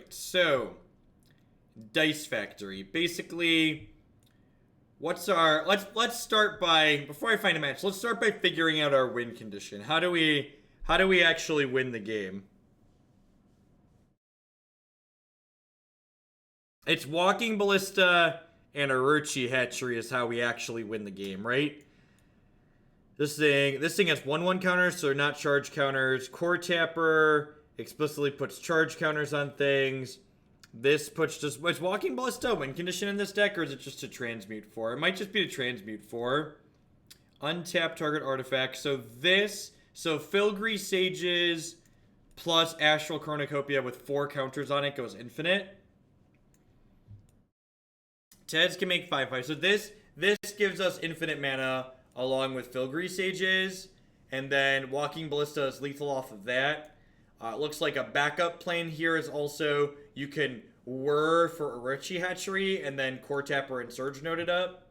so Dice Factory. Basically, what's our let's start by, before I find a match, let's start by figuring out our win condition. How do we actually win the game? It's Walking Ballista and Orochi Hatchery is how we actually win the game, right? This thing has 1/1 counters, so they're not charge counters. Coretapper explicitly puts charge counters on things. This puts just... Is Walking Ballista win condition in this deck, or is it just a transmute 4? It might just be a transmute 4. Untap target artifact. So this... So Filigree Sages plus Astral Cornucopia with 4 counters on it goes infinite. Teds can make 5/5. So this gives us infinite mana along with Filigree Sages. And then Walking Ballista is lethal off of that. It looks like a backup plan here is also you can Whir for Orochi Hatchery and then Coretapper and Surge Node it up.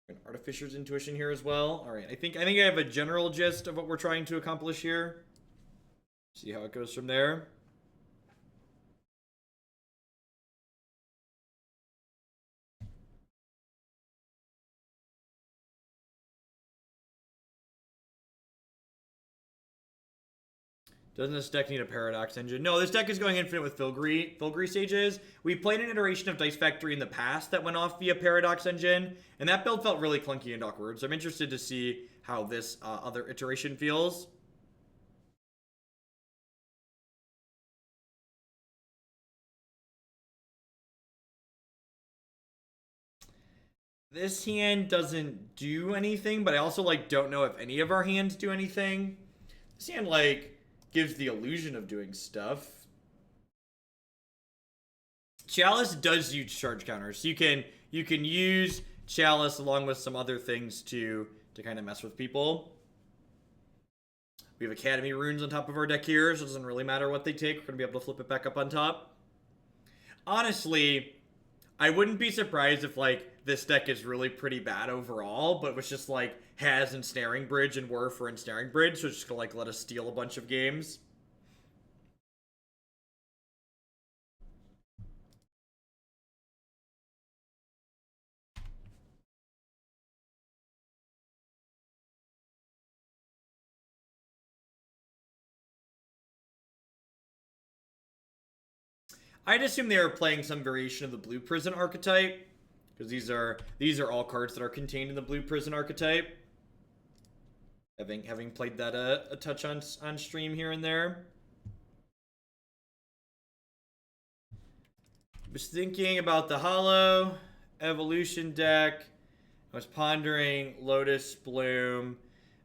An Artificer's Intuition here as well. All right, I think I have a general gist of what we're trying to accomplish here. See how it goes from there. Doesn't this deck need a Paradox Engine? No, this deck is going infinite with Filigree Sages. We played an iteration of Dice Factory in the past that went off via Paradox Engine, and that build felt really clunky and awkward, so I'm interested to see how this other iteration feels. This hand doesn't do anything, but I also, like, don't know if any of our hands do anything. This hand, like... gives the illusion of doing stuff. Chalice does use charge counters. You can use Chalice along with some other things to kind of mess with people. We have Academy runes on top of our deck here, so it doesn't really matter what they take. We're going to be able to flip it back up on top. Honestly, I wouldn't be surprised if, like, this deck is really pretty bad overall, but it was just, like, has Ensnaring Bridge and Whir for Ensnaring Bridge, so it's just gonna, like, let us steal a bunch of games. I'd assume they were playing some variation of the Blue Prison archetype, because these are all cards that are contained in the Blue Prison archetype. Having played that a touch on stream here and there. I was thinking about the Hollow Evolution deck. I was pondering Lotus Bloom.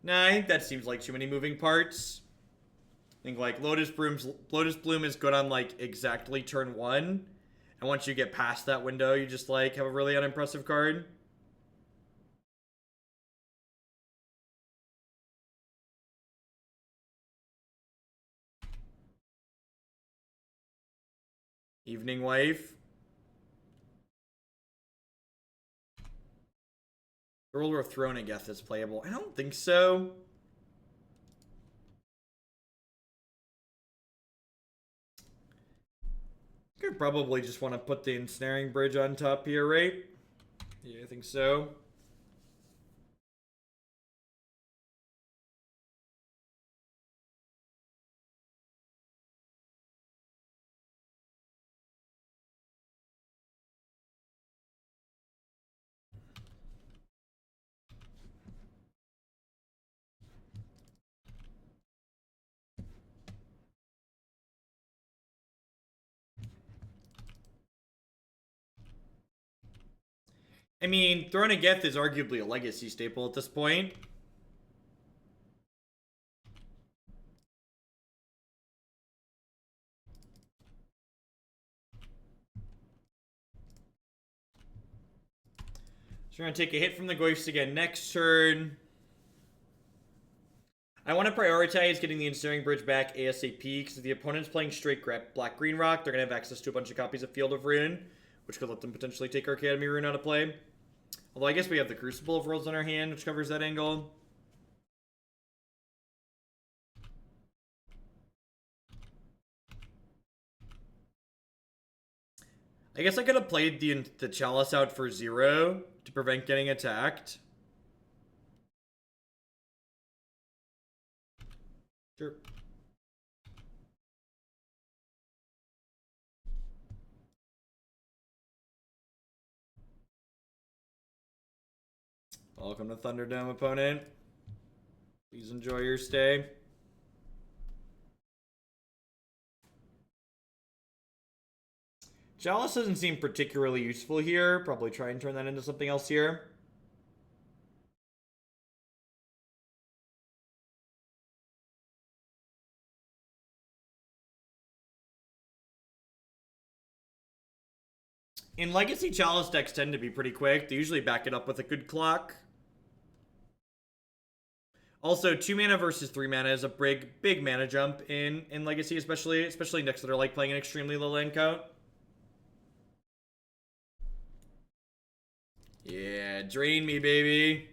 Nah, I think that seems like too many moving parts. I think, like, Lotus Bloom is good on, like, exactly turn 1. And once you get past that window, you just, like, have a really unimpressive card. Evening Wife. Ruler of Throne, I guess, is playable. I don't think so. Could probably just want to put the Ensnaring Bridge on top here, right? Yeah, I think so. I mean, Throne of Geth is arguably a legacy staple at this point. So we're going to take a hit from the Ghosts again next turn. I want to prioritize getting the Ensnaring Bridge back ASAP, because if the opponent's playing straight Black-Green Rock, they're going to have access to a bunch of copies of Field of Ruin, which could let them potentially take our Academy Rune out of play. Although I guess we have the Crucible of Worlds on our hand, which covers that angle. I guess I could have played the Chalice out for 0 to prevent getting attacked. Sure. Welcome to Thunderdome, opponent. Please enjoy your stay. Chalice doesn't seem particularly useful here. Probably try and turn that into something else here. In Legacy, Chalice decks tend to be pretty quick. They usually back it up with a good clock. Also, 2 mana versus 3 mana is a big mana jump in Legacy, especially decks that are like playing an extremely low land count. Yeah, drain me, baby.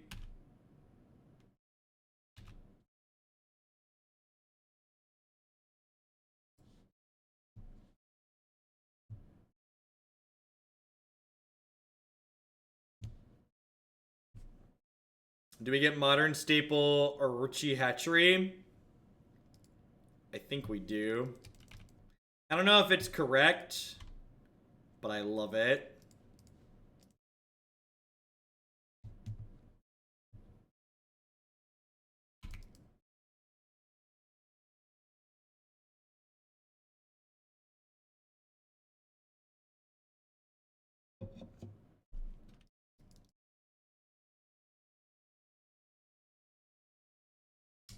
Do we get modern staple Orochi Hatchery? I think we do. I don't know if it's correct, but I love it.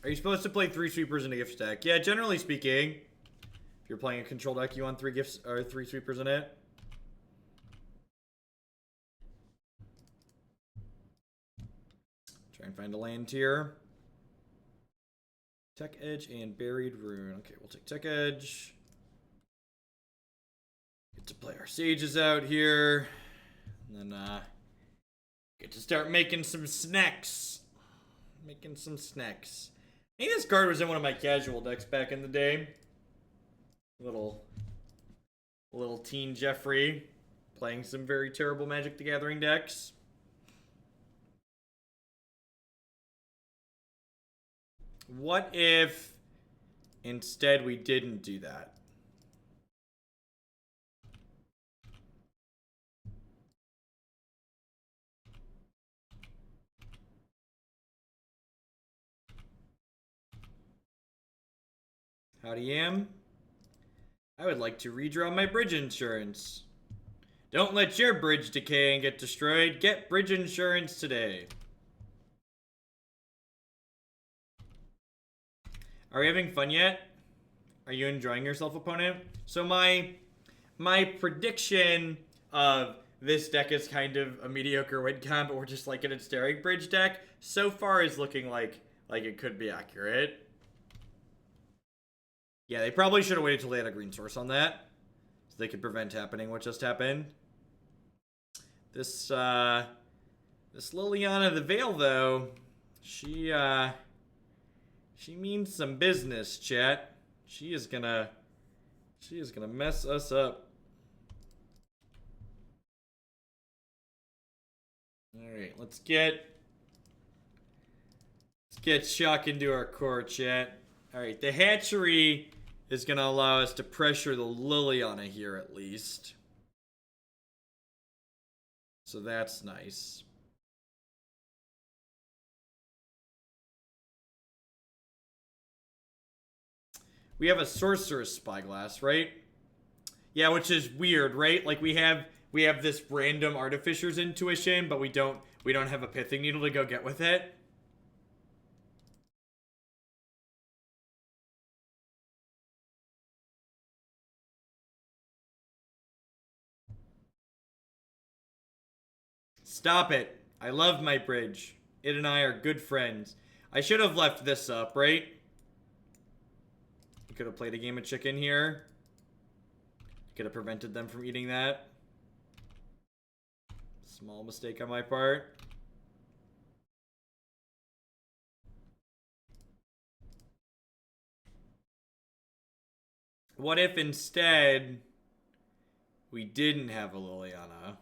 Are you supposed to play 3 sweepers in a gift stack? Yeah, generally speaking. If you're playing a control deck, you want 3 gifts or 3 sweepers in it. Try and find a land here. Tech Edge and Buried Rune. Okay, we'll take Tech Edge. Get to play our Sages out here. And then get to start making some snacks. Making some snacks. I think this card was in one of my casual decks back in the day. Little teen Jeffrey playing some very terrible Magic the Gathering decks. What if instead we didn't do that? Howdy, Yam. I would like to redraw my bridge insurance. Don't let your bridge decay and get destroyed. Get bridge insurance today. Are we having fun yet? Are you enjoying yourself, opponent? So my prediction of this deck is kind of a mediocre win con, but we're just like an Ensnaring Bridge deck, so far is looking like it could be accurate. Yeah, they probably should have waited till they had a green source on that, so they could prevent happening what just happened. This Liliana the Veil, though, she means some business, chat. She is gonna mess us up. Alright, let's get shock into our core, chat. Alright, the hatchery is gonna allow us to pressure the Liliana here at least. So that's nice. We have a Sorcerous Spyglass, right? Yeah, which is weird, right? Like we have this random Artificer's intuition, but we don't have a Pithing Needle to go get with it. Stop it. I love my bridge. It and I are good friends. I should have left this up, right? We could have played a game of chicken here. Could have prevented them from eating that. Small mistake on my part. What if instead We didn't have a Liliana.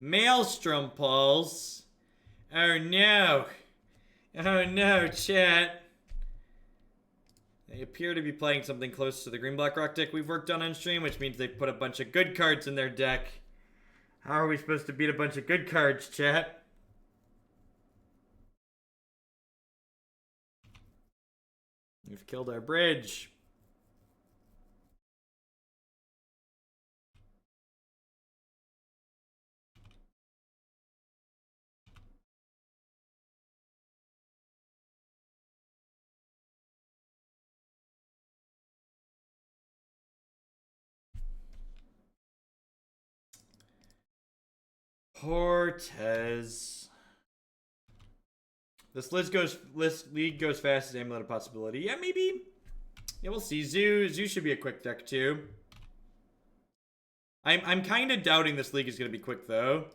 Maelstrom Pulse. Oh no. Oh no, chat. They appear to be playing something close to the green-black rock deck we've worked on stream, which means they put a bunch of good cards in their deck. How are we supposed to beat a bunch of good cards, chat? We've killed our bridge. Cortez. This league goes fast as Amulet a possibility. Yeah, maybe. Yeah, we'll see. Zoo should be a quick deck too. I'm kind of doubting this league is going to be quick though.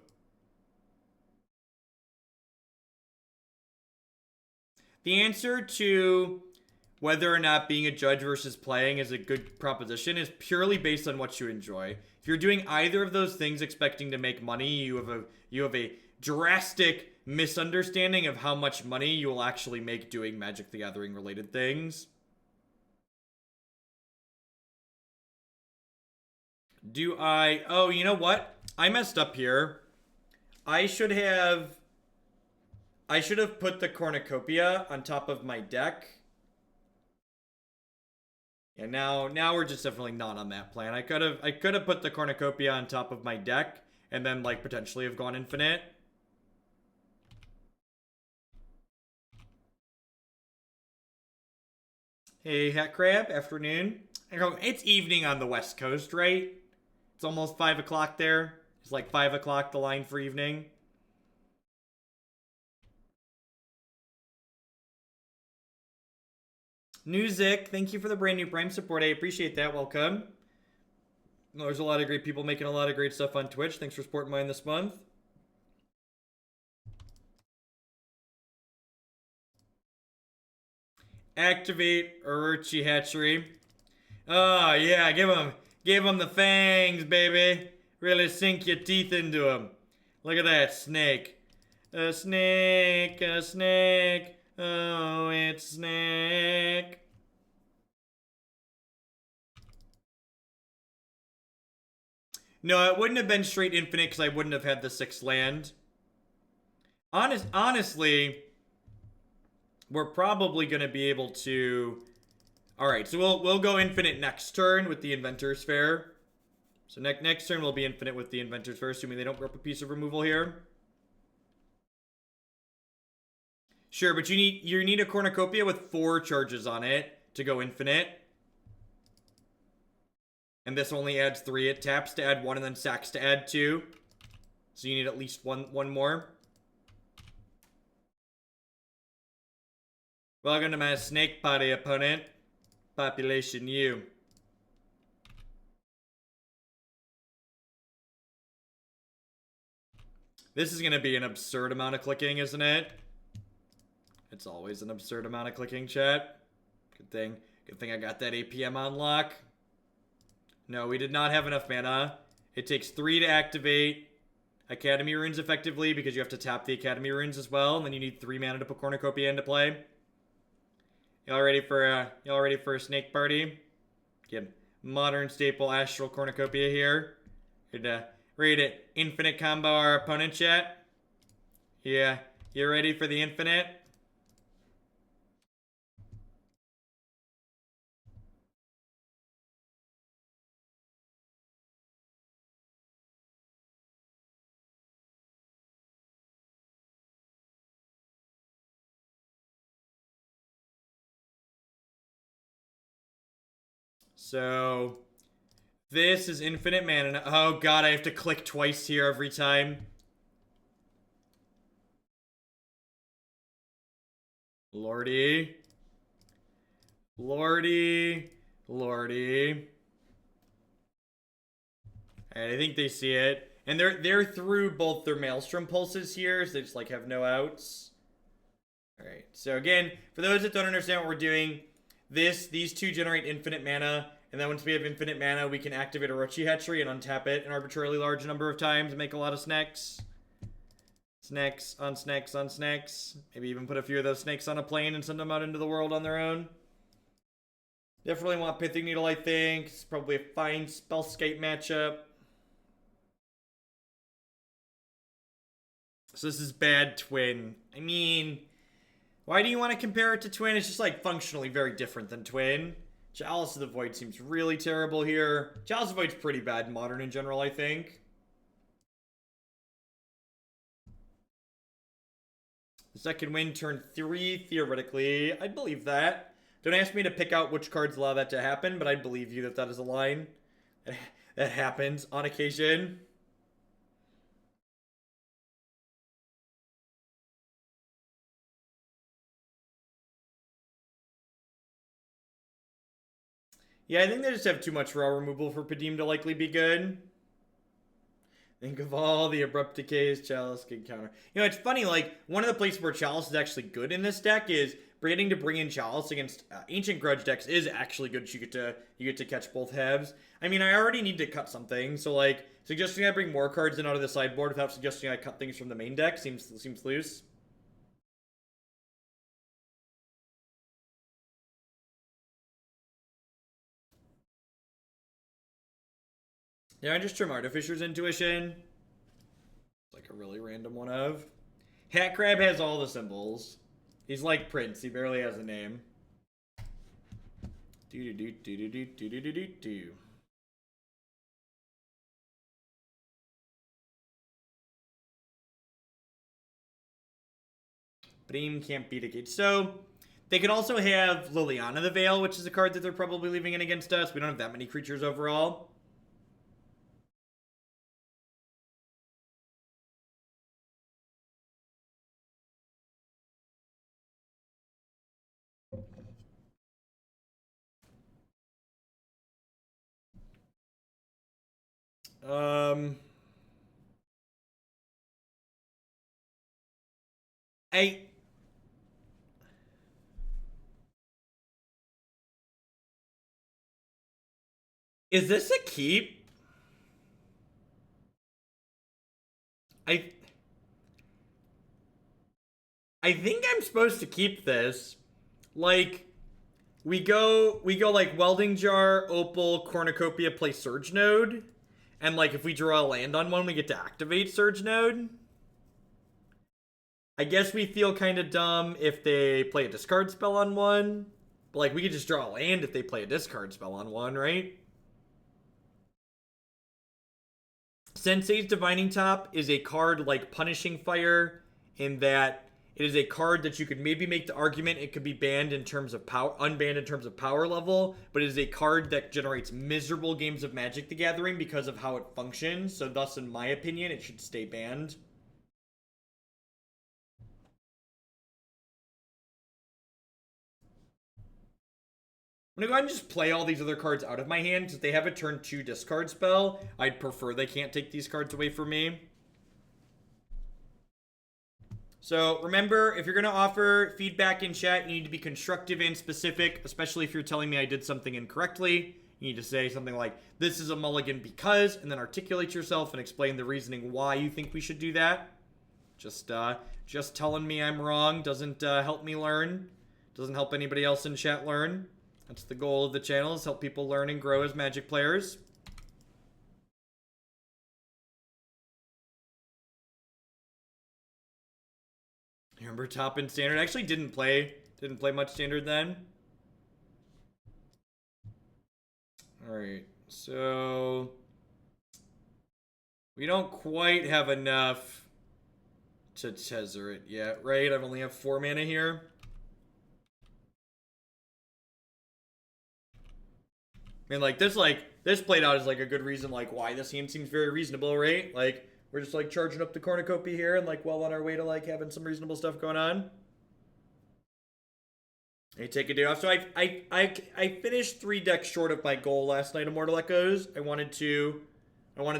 The answer to whether or not being a judge versus playing is a good proposition is purely based on what you enjoy. If you're doing either of those things expecting to make money, you have a drastic misunderstanding of how much money you will actually make doing Magic the Gathering related things. Oh, you know what? I messed up here. I should have put the Cornucopia on top of my deck. Yeah, now we're just definitely not on that plan. I could have put the Cornucopia on top of my deck and then like potentially have gone infinite. Hey, Hat Crab, afternoon. It's evening on the West Coast, right? It's almost 5 o'clock there. It's like 5 o'clock, the line for evening. Newsic, thank you for the brand new Prime support. I appreciate that. Welcome. There's a lot of great people making a lot of great stuff on Twitch. Thanks for supporting mine this month. Activate Orochi Hatchery. Oh, yeah, give him the fangs, baby. Really sink your teeth into him. Look at that snake. A snake, a snake. Oh, it's snake. No, it wouldn't have been straight infinite because I wouldn't have had the 6th land. Honestly, we're probably going to be able to... Alright, so we'll go infinite next turn with the Inventors Fair. So next turn we'll be infinite with the Inventors Fair, assuming they don't rip a piece of removal here. Sure, but you need a Cornucopia with 4 charges on it to go infinite. And this only adds 3. It taps to add 1 and then sacks to add 2. So you need at least one more. Welcome to my snake party, opponent. Population U. This is going to be an absurd amount of clicking, isn't it? It's always an absurd amount of clicking, chat. Good thing I got that APM on lock. No, we did not have enough mana. It takes 3 to activate Academy Runes effectively because you have to tap the Academy Runes as well, and then you need 3 mana to put Cornucopia into play. Y'all ready for a snake party? Get modern staple Astral Cornucopia here. Ready to infinite combo our opponent, chat? Yeah, you ready for the infinite? So, this is infinite mana. Oh god, I have to click twice here every time. Lordy. Lordy. Lordy. Alright, I think they see it. And they're through both their Maelstrom pulses here, so they just like have no outs. Alright, so again, for those that don't understand what we're doing, these two generate infinite mana, and then once we have infinite mana, we can activate Orochi Hatchery and untap it an arbitrarily large number of times and make a lot of snacks. Snacks on snacks on snacks. Maybe even put a few of those snakes on a plane and send them out into the world on their own. Definitely want Pithing Needle, I think. It's probably a fine Spellskite matchup. So this is bad Twin. I mean, why do you want to compare it to Twin? It's just like functionally very different than Twin. Chalice of the Void seems really terrible here. Chalice of the Void's pretty bad in Modern in general, I think. The second win, turn 3, theoretically. I'd believe that. Don't ask me to pick out which cards allow that to happen, but I believe you that that is a line that happens on occasion. Yeah, I think they just have too much raw removal for Padeem to likely be good. Think of all the abrupt decays Chalice can counter. You know, it's funny, like, one of the places where Chalice is actually good in this deck is getting to bring in Chalice against Ancient Grudge decks is actually good. You get to catch both halves. I mean, I already need to cut something, so like suggesting I bring more cards in out of the sideboard without suggesting I cut things from the main deck seems loose. Yeah, I just trim Artificer's Intuition. It's like a really random one of. Hat Crab has all the symbols. He's like Prince. He barely has a name. Do. Padeem can't beat a gate. So, they could also have Liliana the Veil, which is a card that they're probably leaving in against us. We don't have that many creatures overall. Is this a keep? I think I'm supposed to keep this. Like, we go like Welding Jar, Opal, Cornucopia, play Surge Node. And like if we draw a land on one, we get to activate Surge Node. I guess we feel kind of dumb if they play a discard spell on one. But like we could just draw a land if they play a discard spell on one, right? Sensei's Divining Top is a card like Punishing Fire in that it is a card that you could maybe make the argument it could be banned in terms of power, unbanned in terms of power level, but it is a card that generates miserable games of Magic the Gathering because of how it functions. So thus, in my opinion, it should stay banned. I'm gonna go ahead and just play all these other cards out of my hand. Since they have a turn 2 discard spell, I'd prefer they can't take these cards away from me. So remember, if you're going to offer feedback in chat, you need to be constructive and specific, especially if you're telling me I did something incorrectly. You need to say something like, this is a mulligan because, and then articulate yourself and explain the reasoning why you think we should do that. Just telling me I'm wrong doesn't help me learn. Doesn't help anybody else in chat learn. That's the goal of the channel, is help people learn and grow as Magic players. Remember top in standard? I actually didn't play much standard then. Alright, so we don't quite have enough to Tezzeret yet, right? I only have 4 mana here. I mean, like, this played out as, like, a good reason, like, why this hand seems very reasonable, right? Like, we're just, like, charging up the cornucopia here and, like, well on our way to, like, having some reasonable stuff going on. I take a day off. So I finished 3 decks short of my goal last night of Mortal Echoes. I wanted to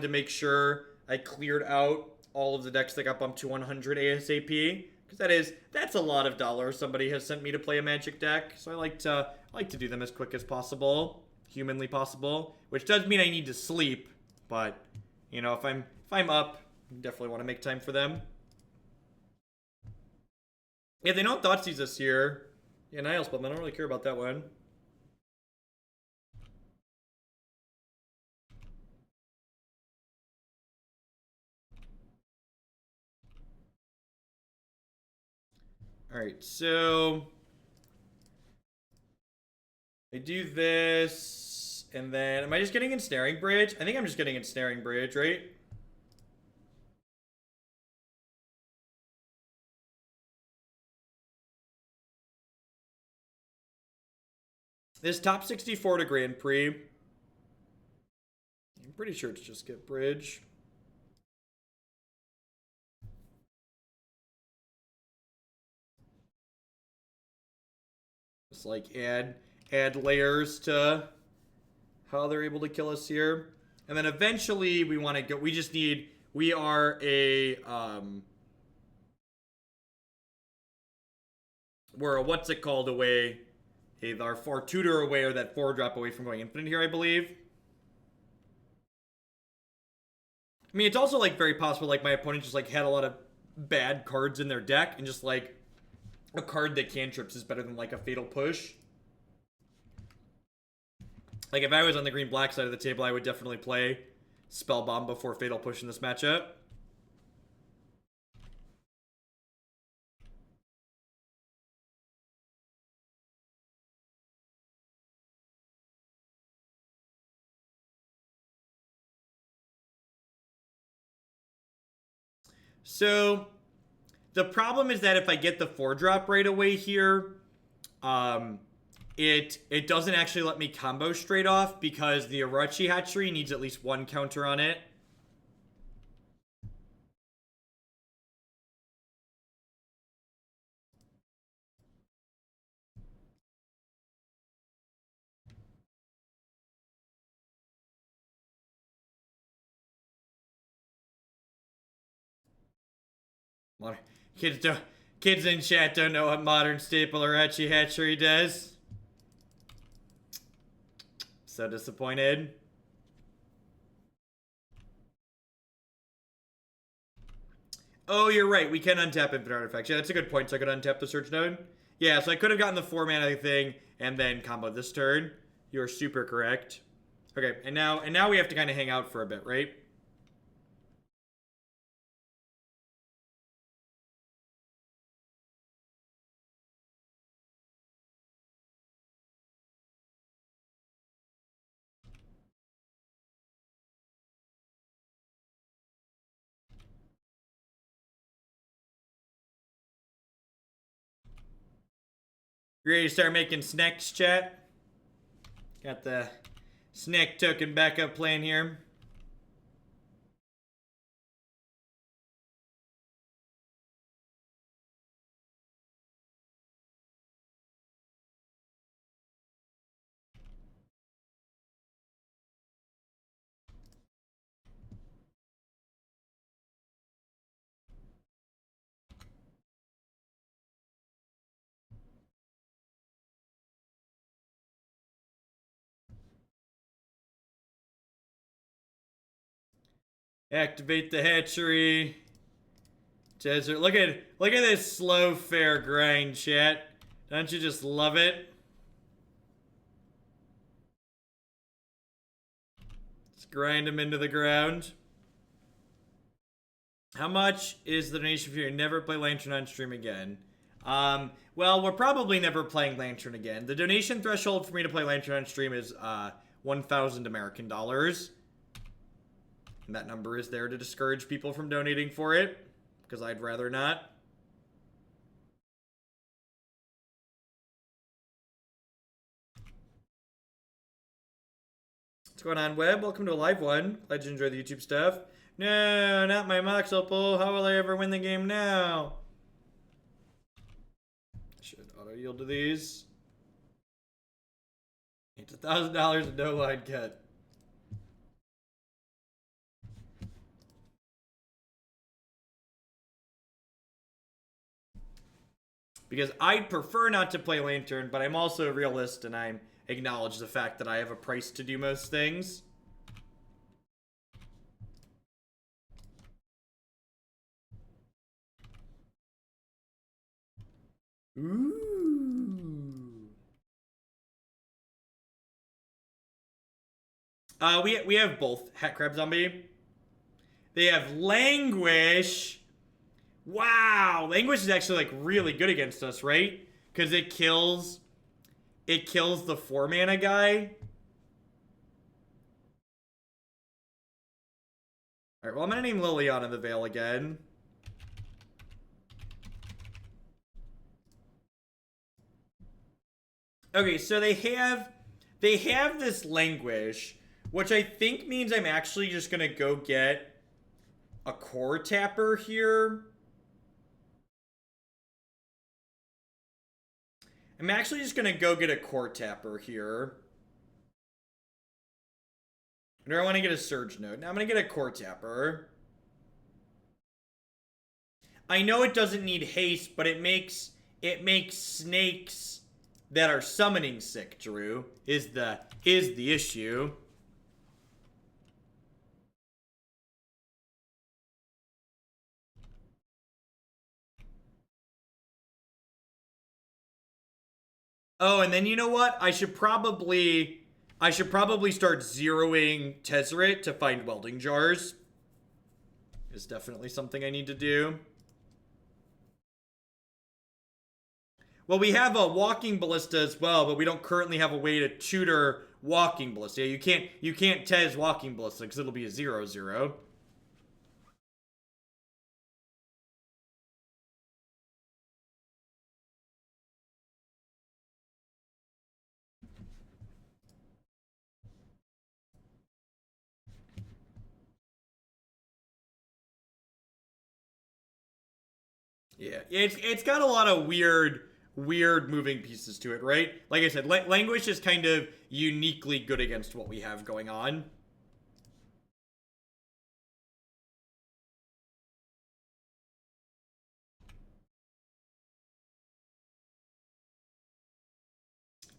make sure I cleared out all of the decks that got bumped to 100 ASAP. Because that's a lot of dollars somebody has sent me to play a Magic deck. So I like to do them as quick as possible. Humanly possible. Which does mean I need to sleep. But, you know, if I'm up, I definitely want to make time for them. Yeah, they don't Thoughtseize this year. Yeah, Naya spell, I don't really care about that one. Alright, so I do this, and then am I just getting Ensnaring Bridge? I think I'm just getting Ensnaring Bridge, right? This top 64 to Grand Prix. I'm pretty sure it's just get Bridge. Just like add layers to how they're able to kill us here. And then eventually we want to go, we are a, we're a what's it called away, our 4 tutor away, or that 4-drop away from going infinite here, I believe. I mean, it's also like very possible like my opponent just like had a lot of bad cards in their deck, and just like a card that cantrips is better than like a Fatal Push. Like if I was on the green-black side of the table, I would definitely play Spell Bomb before Fatal Push in this matchup. So the problem is that if I get the 4-drop right away here, it doesn't actually let me combo straight off because the Orochi Hatchery needs at least 1 counter on it. Kids in chat don't know what modern staple Orochi Hatchery does. So disappointed. Oh, you're right. We can untap infinite artifacts. Yeah, that's a good point. So I could untap the search node. Yeah, so I could have gotten the 4-mana thing and then combo this turn. You're super correct. Okay, and now we have to kind of hang out for a bit, right? You ready to start making snacks, chat? Got the snack token backup plan here. Activate the hatchery. Tezzeret. Look at this slow fair grind, chat. Don't you just love it? Let's grind them into the ground. How much is the donation fee? Never play Lantern on stream again. Well, we're probably never playing Lantern again. The donation threshold for me to play Lantern on stream is 1,000 American dollars. And that number is there to discourage people from donating for it, because I'd rather not. What's going on, Web? Welcome to a live one. Glad you enjoy the YouTube stuff. No, not my Mox Opal. How will I ever win the game now? Should auto yield to these. It's $1,000 and no line cut. Because I'd prefer not to play Lantern, but I'm also a realist and I acknowledge the fact that I have a price to do most things. Ooh. We have both Het Crab Zombie. They have Languish. Wow, Languish is actually like really good against us, right? Because it kills the 4-mana guy. Alright, well I'm gonna name Liliana the Veil again. Okay, so they have this Languish, which I think means I'm actually just gonna go get a Coretapper here. I'm actually just gonna go get a Coretapper here. Or I want to get a Surge Node. Now I'm gonna get a Coretapper. I know it doesn't need haste, but it makes snakes that are summoning sick, Drew, is the issue. Oh, and then you know what? I should probably start zeroing Tezzeret to find Welding Jars. It's definitely something I need to do. Well, we have a Walking Ballista as well, but we don't currently have a way to tutor Walking Ballista. Yeah, you can't Tez Walking Ballista because it'll be a 0/0. Yeah, it's got a lot of weird moving pieces to it, right? Like I said, Languish is kind of uniquely good against what we have going on.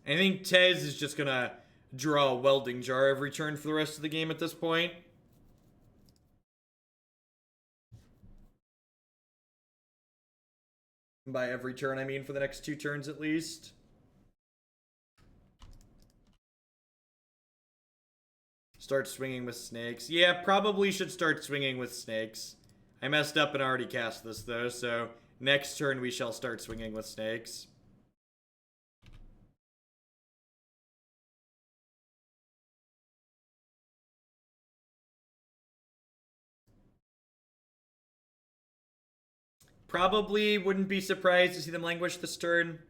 I think Tez is just gonna draw a Welding Jar every turn for the rest of the game at this point. By every turn, I mean for the next 2 turns at least. Start swinging with snakes. Yeah, probably should start swinging with snakes. I messed up and already cast this though, so next turn we shall start swinging with snakes. Probably wouldn't be surprised to see them Languish this turn.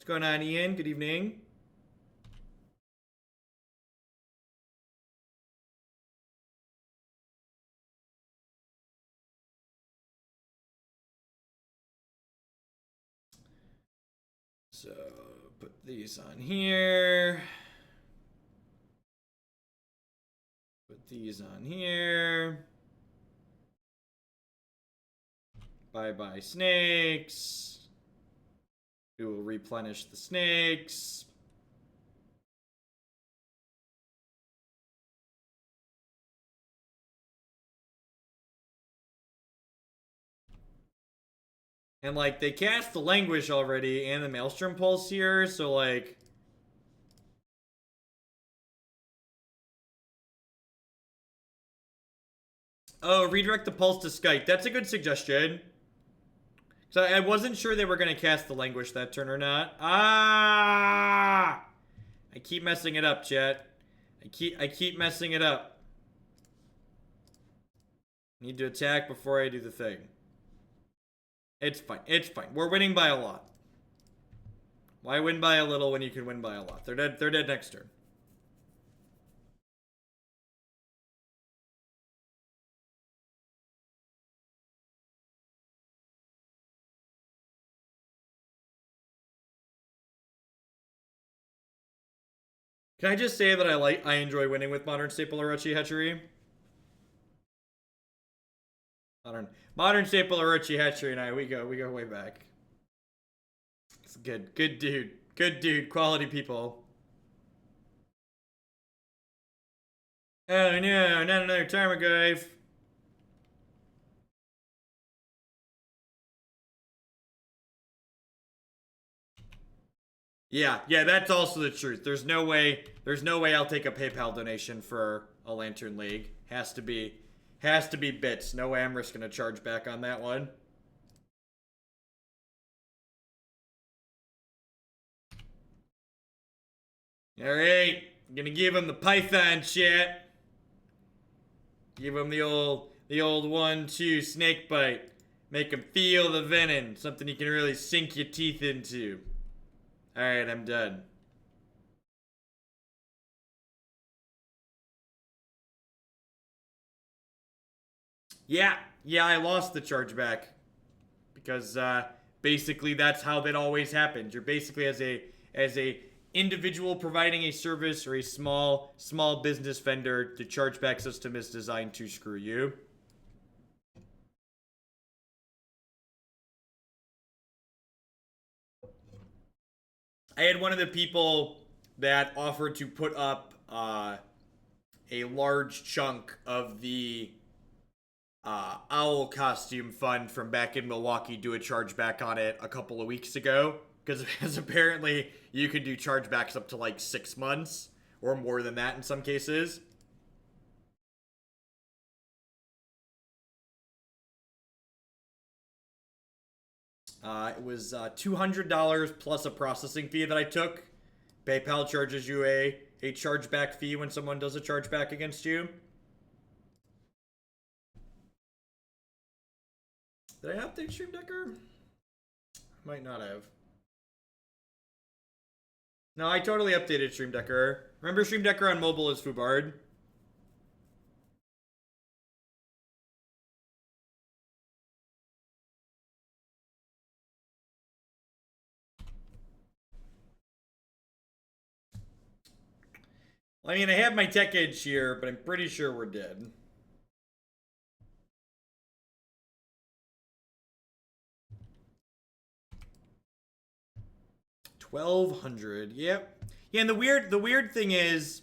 What's going on, Ian? Good evening. So, put these on here. Put these on here. Bye-bye snakes. We will replenish the snakes. And, like, they cast the Languish already and the Maelstrom Pulse here, so, like... Oh, redirect the Pulse to Skite. That's a good suggestion. So I wasn't sure they were going to cast the Languish that turn or not. Ah! I keep messing it up, chat. I keep messing it up. Need to attack before I do the thing. It's fine. It's fine. We're winning by a lot. Why win by a little when you can win by a lot? They're dead. They're dead next turn. Can I just say that I enjoy winning with Modern Staple Orochi Hatchery? Modern Staple Orochi Hatchery and I, we go way back. It's good dude, quality people. Oh no, not another Tarmogoyf. Yeah, that's also the truth. There's no way I'll take a PayPal donation for a Lantern League. Has to be bits. No way I'm risking a charge back on that one. Alright, I'm gonna give him the Python chat. Give him the old 1-2 snake bite. Make him feel the venom. Something you can really sink your teeth into. Alright, I'm done. Yeah, I lost the chargeback. Because basically that's how that always happens. You're basically as a individual providing a service or a small business vendor, the chargeback system is designed to screw you. I had one of the people that offered to put up a large chunk of the owl costume fund from back in Milwaukee do a chargeback on it a couple of weeks ago. Because apparently you can do chargebacks up to like 6 months or more than that in some cases. It was $200 plus a processing fee that I took. PayPal charges you a chargeback fee when someone does a chargeback against you. Did I update Stream Decker? Might not have. No, I totally updated Stream Decker. Remember Stream Decker on mobile is Fubard? I mean, I have my tech edge here, but I'm pretty sure we're dead. $1,200. Yep. Yeah, and the weird thing is,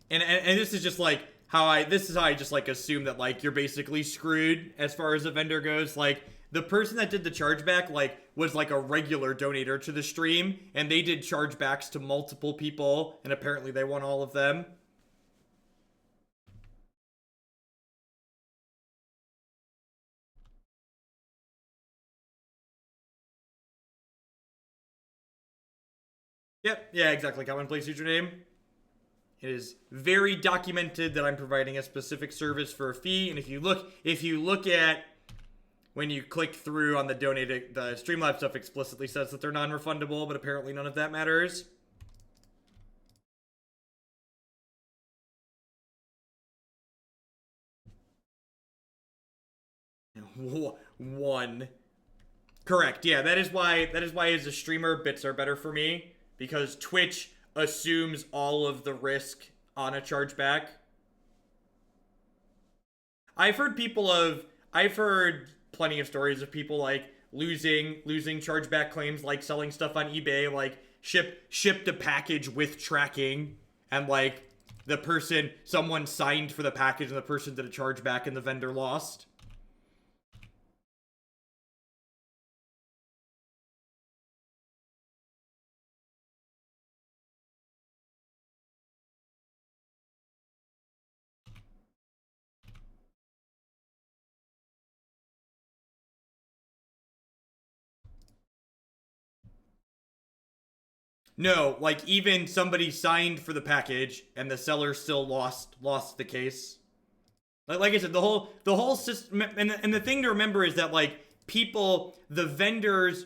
and this is just like how I just like assume that like you're basically screwed as far as a vendor goes. Like the person that did the chargeback like was like a regular donator to the stream, and they did chargebacks to multiple people, and apparently they won all of them. Yep, yeah, exactly. Commonplace username. It is very documented that I'm providing a specific service for a fee, and if you look at when you click through on the donate, the Streamlabs stuff explicitly says that they're non-refundable, but apparently none of that matters. One. Correct. Yeah, that is why as a streamer bits are better for me, because Twitch assumes all of the risk on a chargeback. I've heard plenty of stories of people like losing chargeback claims, like selling stuff on eBay, like shipped a package with tracking, and like someone signed for the package and the person did a chargeback and the vendor lost. No, like even somebody signed for the package and the seller still lost the case. Like I said, the whole system, and the thing to remember is that like the vendors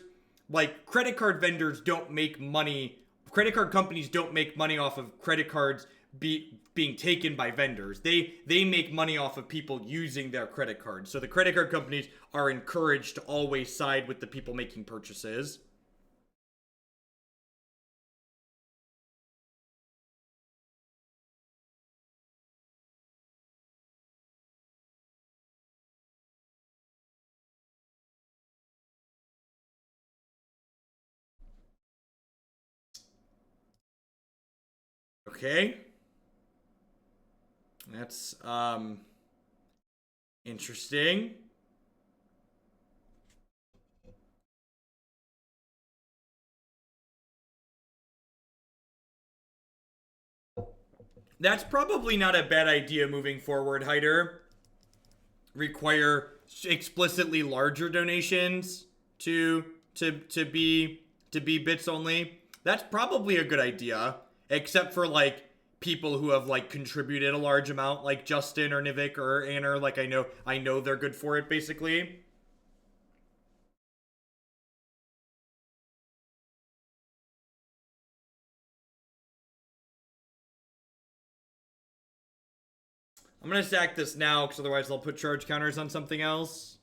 like, credit card vendors don't make money. Credit card companies don't make money off of credit cards being taken by vendors. They make money off of people using their credit cards. So the credit card companies are encouraged to always side with the people making purchases. Okay. That's interesting. That's probably not a bad idea moving forward, Hyder. Require explicitly larger donations to be bits only. That's probably a good idea, except for like people who have like contributed a large amount, like Justin or Nivik or Anner. Like I know they're good for it basically. I'm gonna sack this now because otherwise they'll put charge counters on something else.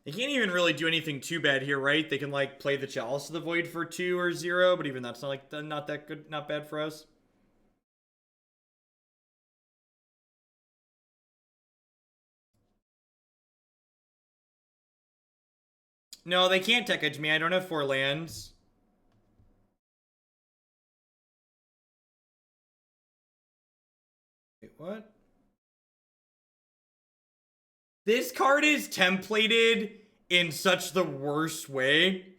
They can't even really do anything too bad here, right? They can like play the Chalice of the Void for 2 or 0, but even that's not like not that good, not bad for us. No, they can't tech edge me. I don't have 4 lands. Wait, what? This card is templated in such the worst way.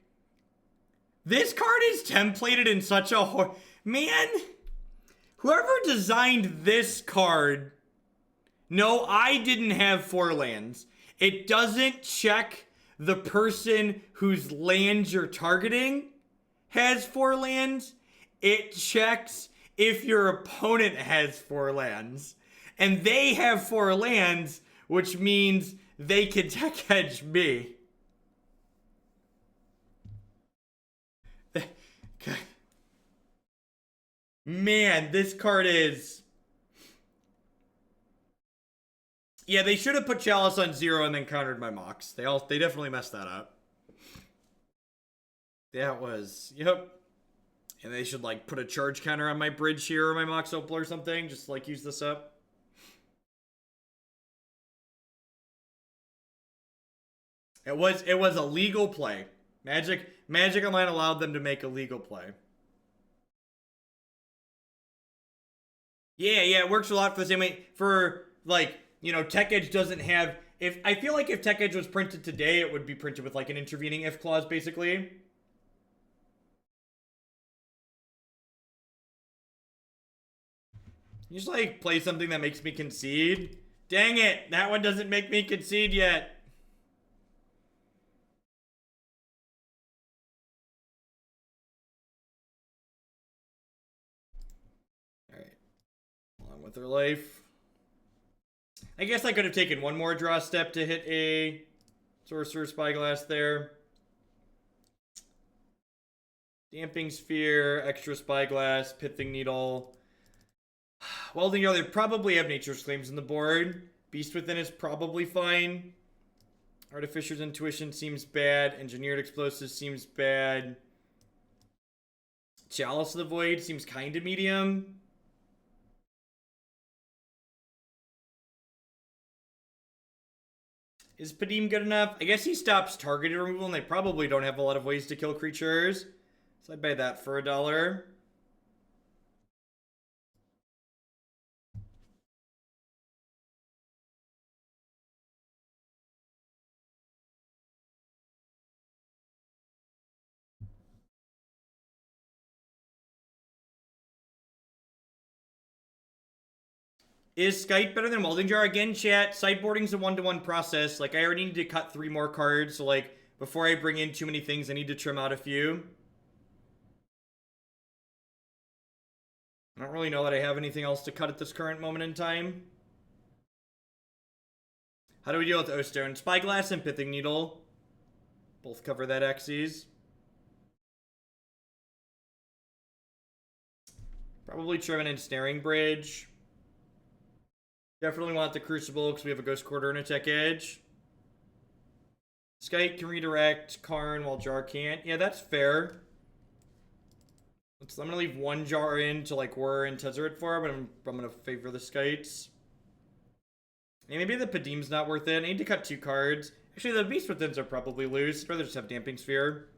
This card is templated in such a man. Whoever designed this card. No, I didn't have 4 lands. It doesn't check the person whose lands you're targeting has 4 lands. It checks if your opponent has 4 lands. And they have 4 lands, which means they can tech edge me. Man, this card is... Yeah, they should have put Chalice on 0 and then countered my Mox. They definitely messed that up. That was... Yep. And they should, like, put a charge counter on my bridge here or my Mox Opal or something. Just, like, use this up. It was a legal play. Magic Online allowed them to make a legal play. Yeah, it works a lot for the same way. For, like, you know, Tech Edge doesn't have... I feel like if Tech Edge was printed today, it would be printed with, like, an intervening if clause, basically. You just, like, play something that makes me concede. Dang it! That one doesn't make me concede yet. Alright. On with their life. I guess I could have taken one more draw step to hit a Sorcerous Spyglass there. Damping Sphere, extra Spyglass, Pithing Needle. Welding Jar, they probably have Nature's Claims in the board. Beast Within is probably fine. Artificer's Intuition seems bad. Engineered Explosives seems bad. Chalice of the Void seems kind of medium. Is Padeem good enough? I guess he stops targeted removal, and they probably don't have a lot of ways to kill creatures. So I'd buy that for $1. Is Skype better than Welding Jar? Again, chat, sideboarding's a one-to-one process. Like, I already need to cut 3 more cards, so, like, before I bring in too many things, I need to trim out a few. I don't really know that I have anything else to cut at this current moment in time. How do we deal with O-Stone? Spyglass and Pithing Needle. Both cover that axes. Probably trim an Ensnaring Bridge. Definitely want the Crucible because we have a Ghost Quarter and a Tech Edge. Skype can redirect Karn while Jar can't. Yeah, that's fair. I'm going to leave 1 jar in to like Whir and Tezzeret for, but I'm going to favor the Skites. And maybe the Padeem's not worth it. I need to cut 2 cards. Actually, the Beast Withins are probably loose. I'd rather just have Damping Sphere.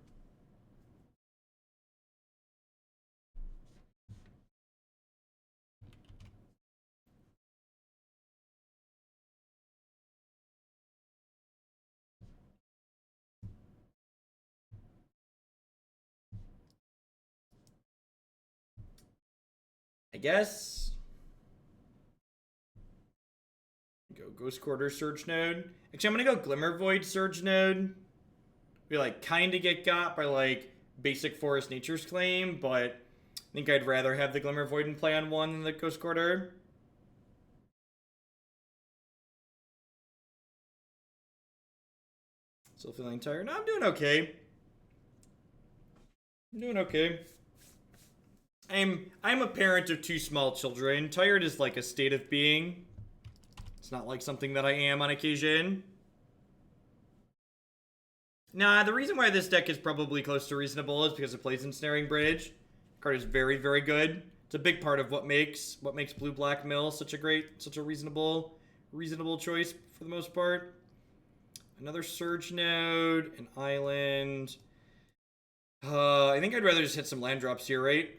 I guess. Go Ghost Quarter Surge Node. Actually, I'm gonna go Glimmervoid Surge Node. We like kind of get got by like basic Forest Nature's Claim, but I think I'd rather have the Glimmervoid and play on 1 than the Ghost Quarter. Still feeling tired? No, I'm doing okay. I'm doing okay. I'm a parent of 2 small children. Tired is like a state of being. It's not like something that I am on occasion. Nah, the reason why this deck is probably close to reasonable is because it plays Ensnaring Bridge. Card is very, very good. It's a big part of what makes blue-black mill such a reasonable choice for the most part. Another Surge Node, an Island. I think I'd rather just hit some land drops here, right?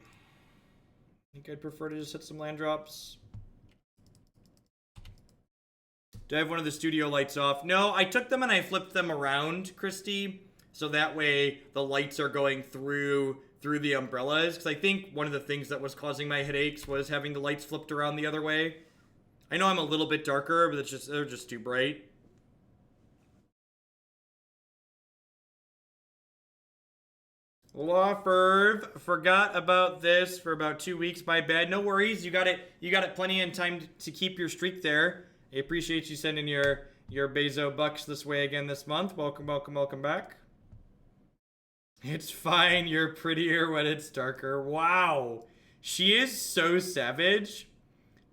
I think I'd prefer to just hit some land drops. Do I have one of the studio lights off? No, I took them and I flipped them around, Christy. So that way the lights are going through the umbrellas. Because I think one of the things that was causing my headaches was having the lights flipped around the other way. I know I'm a little bit darker, but they're just too bright. Lawfurv, forgot about this for about 2 weeks. My bad. No worries. You got it plenty of time to keep your streak there. I appreciate you sending your Bezo bucks this way again this month. Welcome, welcome, welcome back. It's fine. You're prettier when it's darker. Wow. She is so savage.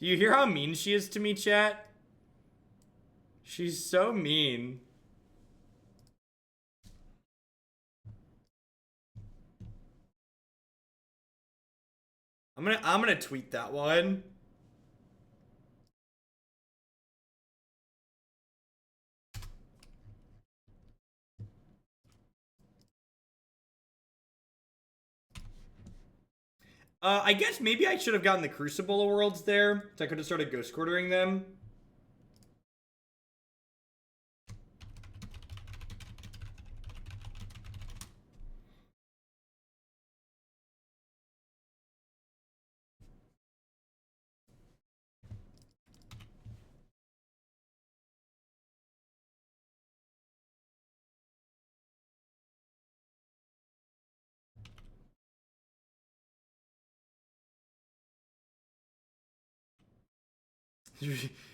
Do you hear how mean she is to me, chat? She's so mean. I'm gonna tweet that one. I guess maybe I should have gotten the Crucible of Worlds there, so I could have started Ghost Quartering them.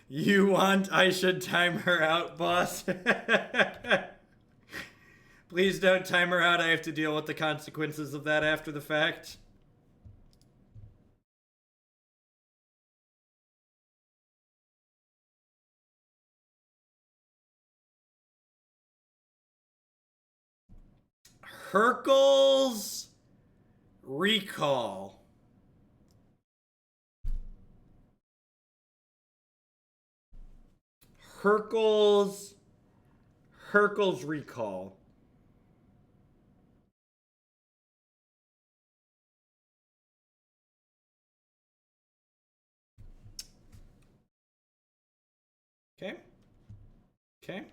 You want I should time her out, boss? Please don't time her out. I have to deal with the consequences of that after the fact. Hercules Recall. Hercules Recall. Okay. Okay.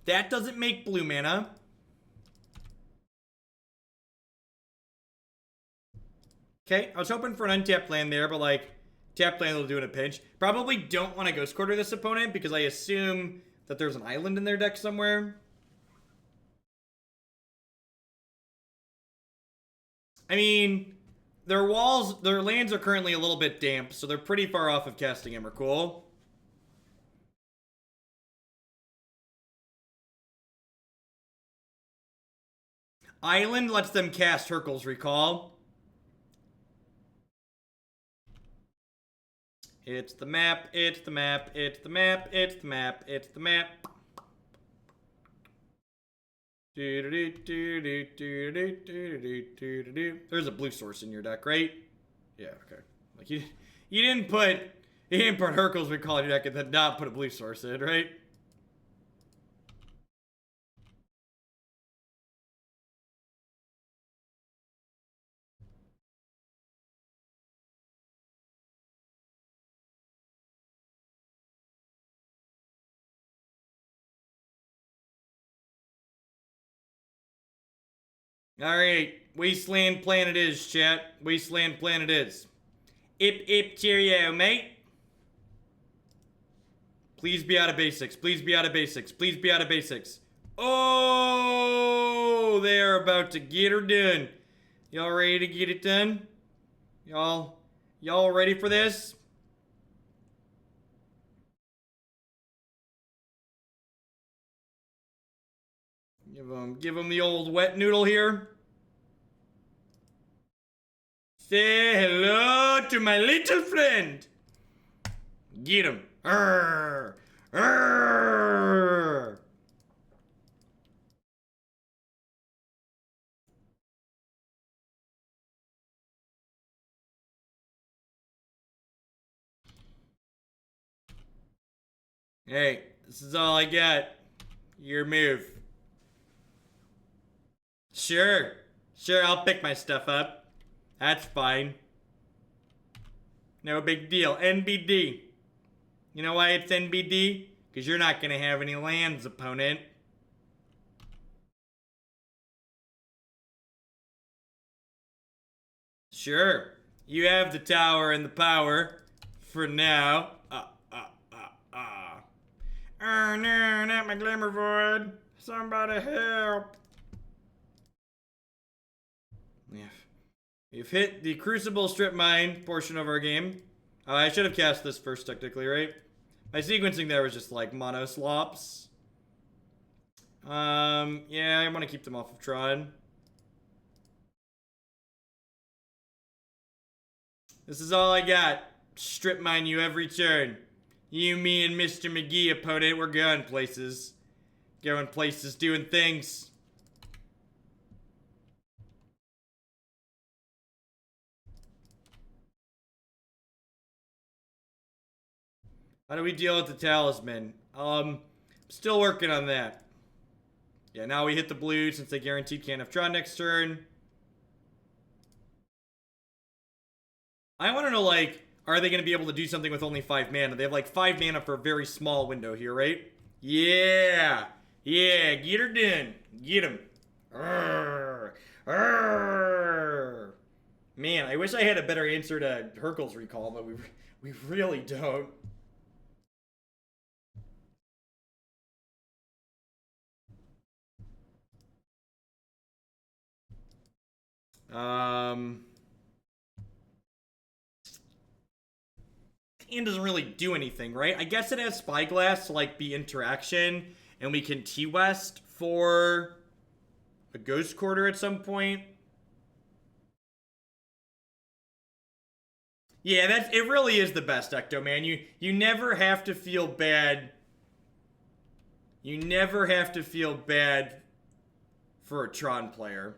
That doesn't make blue mana. Okay, I was hoping for an untapped land there, but like, tapped land will do in a pinch. Probably don't want to Ghost Quarter this opponent because I assume that there's an island in their deck somewhere. I mean, their lands are currently a little bit damp, so they're pretty far off of casting Emrakul. Island lets them cast Hurkyl's Recall. It's the map, it's the map, it's the map, it's the map, it's the map. There's a blue source in your deck, right? Yeah, okay. Like you didn't put Hurkyl's Recall in your deck and then not put a blue source in, right? Alright, Wasteland Planet is, chat. Wasteland Planet is. Ip cheerio, mate. Please be out of basics. Please be out of basics. Please be out of basics. Oh, they are about to get her done. Y'all ready to get it done? Y'all ready for this? Give them the old wet noodle here. Say hello to my little friend. Get him. Arr, arr. Hey, this is all I got. Your move. Sure, I'll pick my stuff up. That's fine. No big deal. NBD. You know why it's NBD? Because you're not going to have any lands, opponent. Sure. You have the tower and the power. For now. Oh no, not my Glimmervoid. Somebody help. We've hit the Crucible Strip Mine portion of our game. I should have cast this first, technically, right? My sequencing there was just like mono slops. Yeah, I want to keep them off of Tron. This is all I got. Strip mine you every turn. You, me, and Mr. McGee, opponent, we're going places. Going places, doing things. How do we deal with the talisman? Still working on that. Yeah, now we hit the blue since they guaranteed can't have Tron next turn. I want to know, like, are they going to be able to do something with only 5 mana? They have, like, 5 mana for a very small window here, right? Yeah! Yeah, get her done. Get him. Arrgh. Arrgh. Man, I wish I had a better answer to Hurkyl's Recall, but we really don't. And doesn't really do anything, right? I guess it has Spyglass to, like, be interaction, and we can T-West for a Ghost Quarter at some point. Yeah, it really is the best Ecto, man. You never have to feel bad. You never have to feel bad for a Tron player.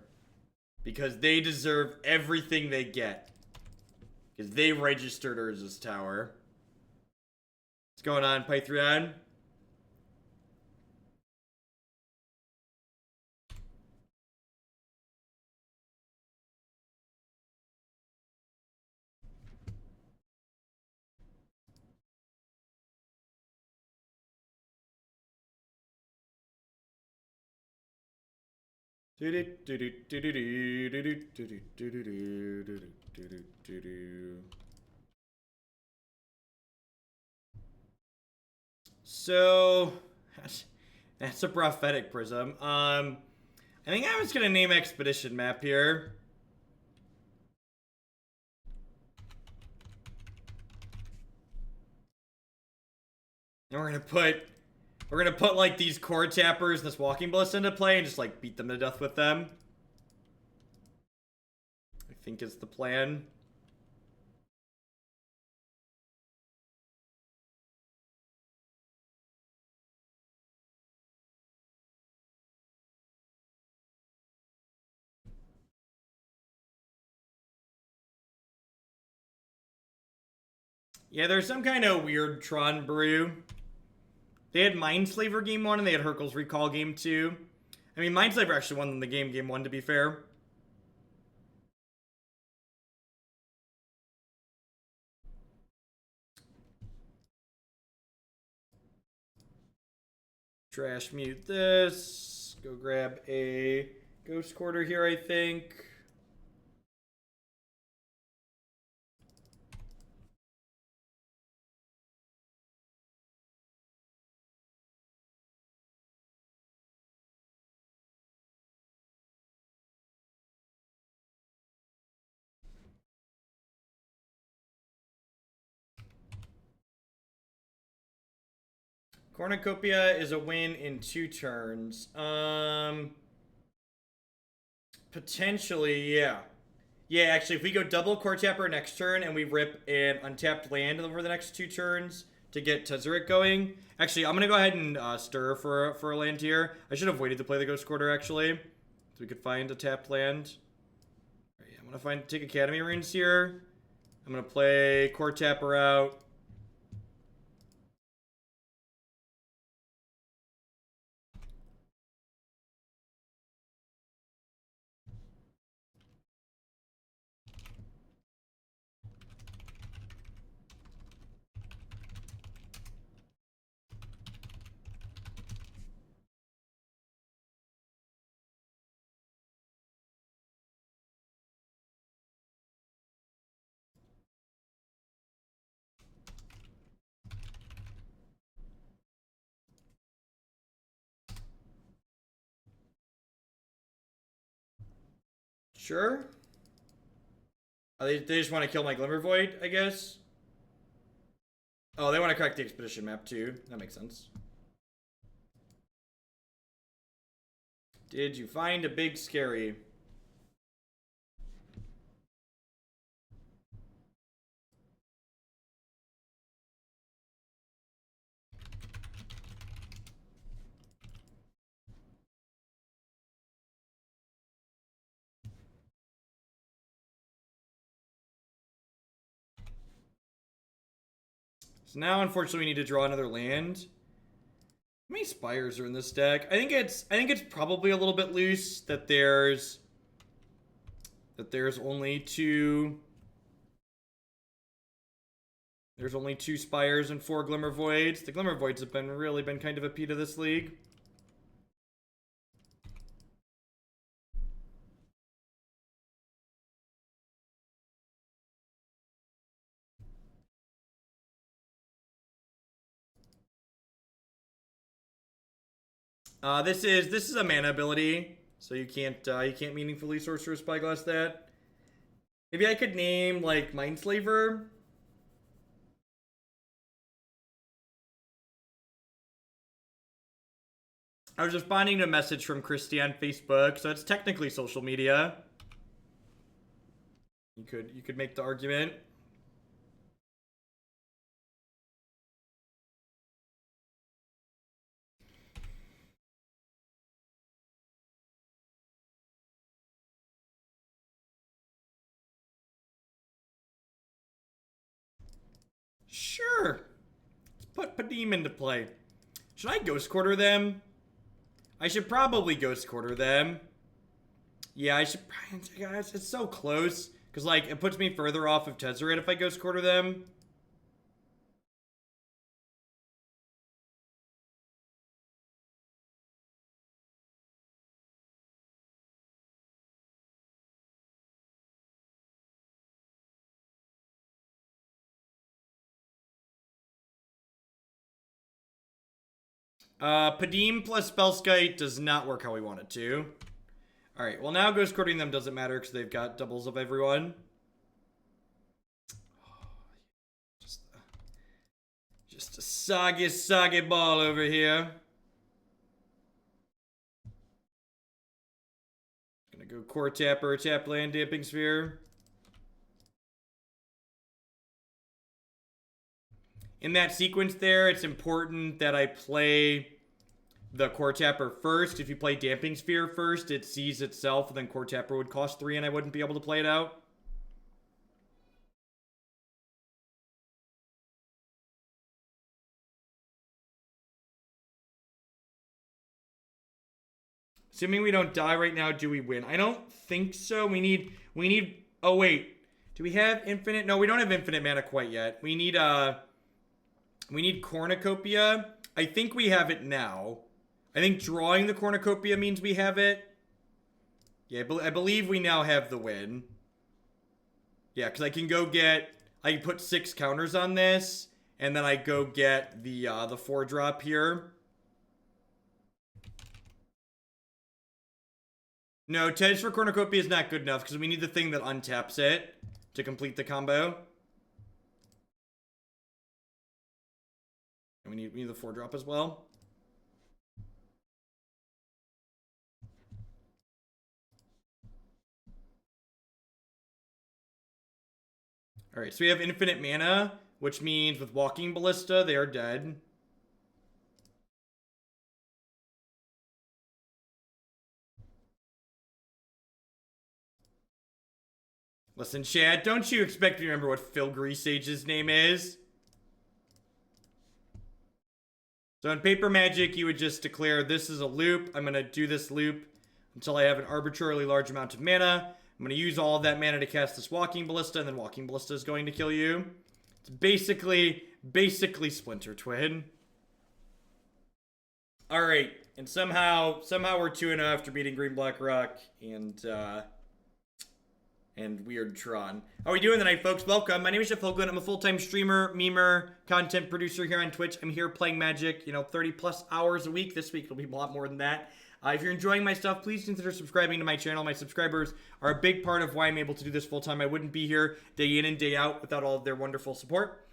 Because they deserve everything they get. Because they registered Urza's Tower. What's going on, Python? So that's a prophetic prism. I think I was gonna name expedition map here. And we're gonna put like these Coretappers and this Walking Ballista into play and just like beat them to death with them. I think is the plan. Yeah, there's some kind of weird Tron brew. They had Mindslaver game 1 and they had Hercule's Recall game 2. I mean, Mindslaver actually won the game 1, to be fair. Trash mute this. Go grab a Ghost Quarter here, I think. Cornucopia is a win in 2 turns. Potentially, yeah. Yeah, actually, if we go double Coretapper next turn and we rip an untapped land over the next 2 turns to get Tezzeret going. Actually, I'm going to go ahead and stir for a land here. I should have waited to play the Ghost Quarter, actually. So we could find a tapped land. Right, I'm going to take Academy Runes here. I'm going to play Coretapper out. Sure. They just want to kill my Glimmervoid, I guess. Oh, they want to crack the expedition map too. That makes sense. Did you find a big scary? So now, unfortunately, we need to draw another land. How many spires are in this deck? I think it's probably a little bit loose that there's only two. There's only 2 spires and 4 Glimmervoids. The Glimmervoids have really been kind of a P to this league. This is a mana ability, so you can't meaningfully Sorcerous Spyglass that. Maybe I could name like Mindslaver. I was responding to a message from Christy on Facebook, so it's technically social media. You could make the argument. Sure. Let's put Padeem into play. Should I Ghost Quarter them? I should probably Ghost Quarter them. Yeah, I should. Guys, it's so close. Because, like, it puts me further off of Tezzeret if I Ghost Quarter them. Padeem plus Spellskite does not work how we want it to. Alright, well now Ghost Courting them doesn't matter because they've got doubles of everyone. Just a soggy ball over here. Gonna go Coretapper, tap land, Damping Sphere. In that sequence there, it's important that I play the Coretapper first. If you play Damping Sphere first, it sees itself, and then Coretapper would cost 3 and I wouldn't be able to play it out. Assuming we don't die right now, do we win? I don't think so. We need, oh wait. Do we have infinite? No, we don't have infinite mana quite yet. We need Cornucopia. I think we have it now. I think drawing the Cornucopia means we have it. Yeah, I believe we now have the win. Yeah, because I can put 6 counters on this, and then I go get the 4-drop here. No, Tej for Cornucopia is not good enough because we need the thing that untaps it to complete the combo. And we need the 4-drop as well. Alright, so we have infinite mana, which means with Walking Ballista, they are dead. Listen, Chad, don't you expect me to remember what Filigree Sage's name is? So in Paper Magic, you would just declare this is a loop. I'm going to do this loop until I have an arbitrarily large amount of mana. I'm going to use all of that mana to cast this Walking Ballista, and then Walking Ballista is going to kill you. It's basically Splinter Twin. Alright, and somehow we're 2-0 after beating Green Black Rock and Weird Tron. How are we doing tonight, folks? Welcome. My name is Jeff Hoagland. I'm a full-time streamer, memer, content producer here on Twitch. I'm here playing Magic, 30-plus hours a week. This week it'll be a lot more than that. If you're enjoying my stuff, please consider subscribing to my channel. My subscribers are a big part of why I'm able to do this full-time. I wouldn't be here day in and day out without all of their wonderful support.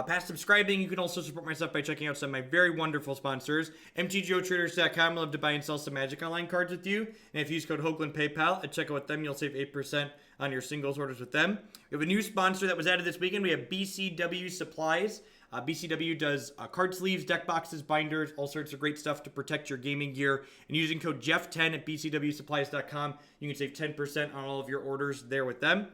Past subscribing, you can also support my stuff by checking out some of my very wonderful sponsors. MTGOtraders.com. I love to buy and sell some Magic Online cards with you. And if you use code Hoagland PayPal at checkout with them, you'll save 8% on your singles orders with them. We have a new sponsor that was added this weekend. We have BCW Supplies. BCW does card sleeves, deck boxes, binders, all sorts of great stuff to protect your gaming gear. And using code Jeff10 at bcwsupplies.com, you can save 10% on all of your orders there with them.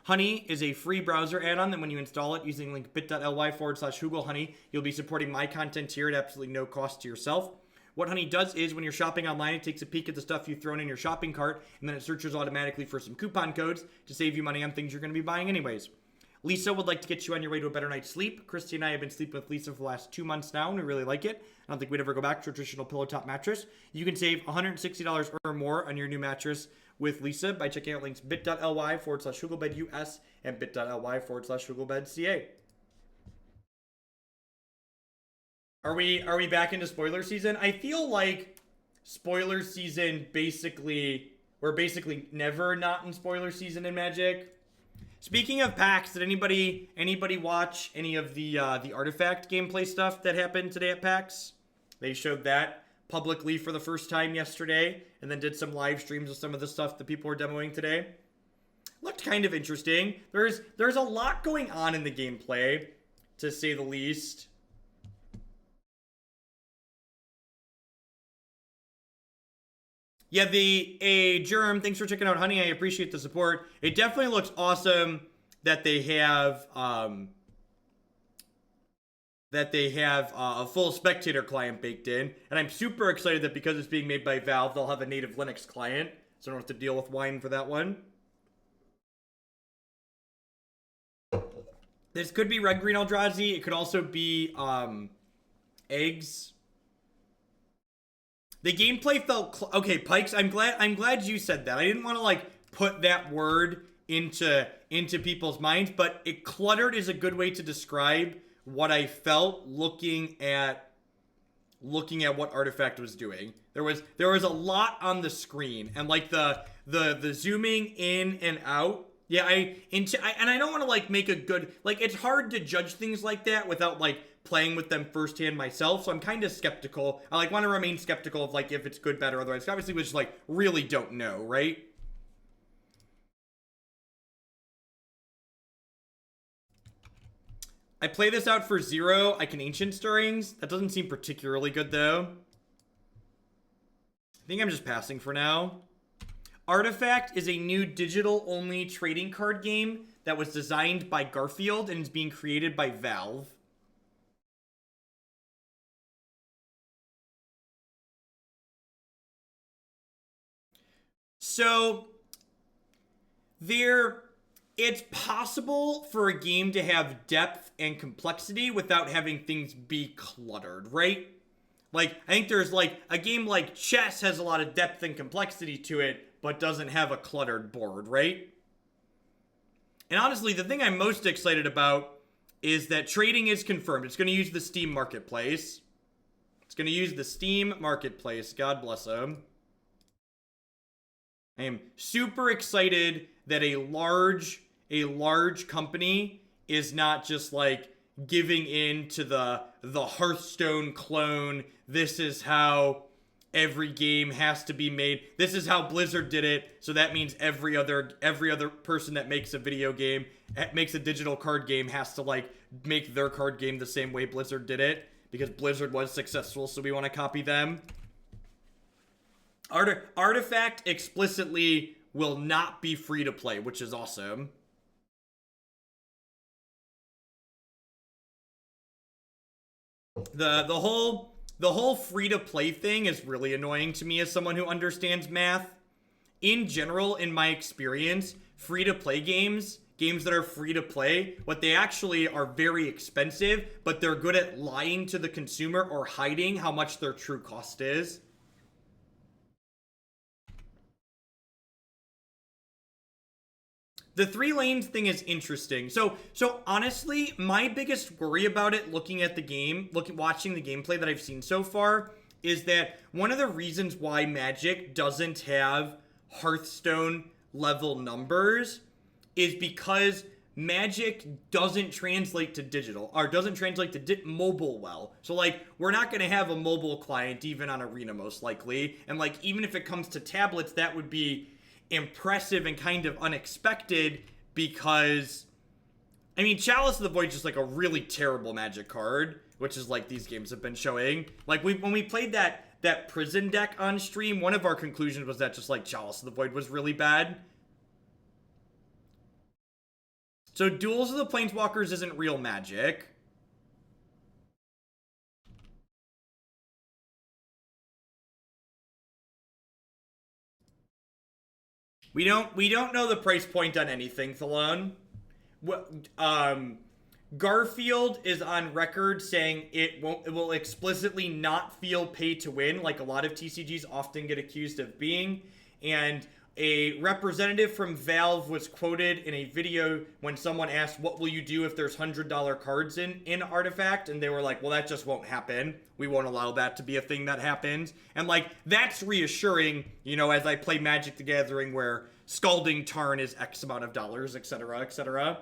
Honey is a free browser add-on that when you install it using link bit.ly/HoogleHoney, you'll be supporting my content here at absolutely no cost to yourself. What Honey does is when you're shopping online, it takes a peek at the stuff you've thrown in your shopping cart, and then it searches automatically for some coupon codes to save you money on things you're going to be buying anyways. Lisa would like to get you on your way to a better night's sleep. Christy and I have been sleeping with Lisa for the last 2 months now, and we really like it. I don't think we'd ever go back to a traditional pillow top mattress. You can save $160 or more on your new mattress with Lisa by checking out links bit.ly/HoogleBedUS and bit.ly/HoogleBedCA. Are we back into spoiler season? I feel like spoiler season we're basically never not in spoiler season in Magic. Speaking of PAX, did anybody watch any of the Artifact gameplay stuff that happened today at PAX? They showed that publicly for the first time yesterday, and then did some live streams of some of the stuff that people were demoing today. Looked kind of interesting. There's a lot going on in the gameplay, to say the least. Yeah, Germ, thanks for checking out Honey. I appreciate the support. It definitely looks awesome that they have a full spectator client baked in. And I'm super excited that because it's being made by Valve, they'll have a native Linux client. So I don't have to deal with wine for that one. This could be Red Green Eldrazi. It could also be eggs. The gameplay felt okay, Pikes. I'm glad you said that. I didn't want to put that word into people's minds, but cluttered is a good way to describe what I felt looking at looking at what Artifact was doing. There was a lot on the screen, and like the zooming in and out. Yeah, and I don't want to like make a good, like, it's hard to judge things like that without like playing with them firsthand myself, so I'm kind of skeptical. I like want to remain skeptical of like if it's good, bad, or otherwise. Obviously, we just like really don't know, right? I play this out for 0. I can Ancient Stirrings. That doesn't seem particularly good though. I think I'm just passing for now. Artifact is a new digital-only trading card game that was designed by Garfield and is being created by Valve. So, it's possible for a game to have depth and complexity without having things be cluttered, right? Like, I think there's like, a game like chess has a lot of depth and complexity to it, but doesn't have a cluttered board, right? And honestly, the thing I'm most excited about is that trading is confirmed. It's going to use the Steam Marketplace. It's going to use the Steam Marketplace. God bless them. I am super excited that a large company is not just like giving in to the Hearthstone clone. This is how every game has to be made. This is how Blizzard did it, so that means every other person that makes a video game, makes a digital card game, has to like make their card game the same way Blizzard did it, because Blizzard was successful, so we want to copy them. Artifact explicitly will not be free to play, which is awesome. The whole free-to-play thing is really annoying to me as someone who understands math. In general, in my experience, free-to-play games that are free-to-play, what they actually are very expensive, but they're good at lying to the consumer or hiding how much their true cost is. The 3 lanes thing is interesting. So honestly, my biggest worry about it, looking at the game, watching the gameplay that I've seen so far, is that one of the reasons why Magic doesn't have Hearthstone level numbers is because Magic doesn't translate to digital, or doesn't translate to mobile well. So like, we're not going to have a mobile client even on Arena most likely, and like, even if it comes to tablets, that would be impressive and kind of unexpected, because I mean, Chalice of the Void is just like a really terrible Magic card, which is like these games have been showing. Like when we played that prison deck on stream, one of our conclusions was that just like Chalice of the Void was really bad. So Duels of the Planeswalkers isn't real Magic. We don't know the price point on anything, Thalone. Garfield is on record saying it will explicitly not feel pay to win, like a lot of TCGs often get accused of being. And a representative from Valve was quoted in a video when someone asked, what will you do if there's $100 cards in Artifact? And they were like, well, that just won't happen. We won't allow that to be a thing that happens. And like, that's reassuring, you know, as I play Magic the Gathering, where Scalding Tarn is X amount of dollars, etc., etc.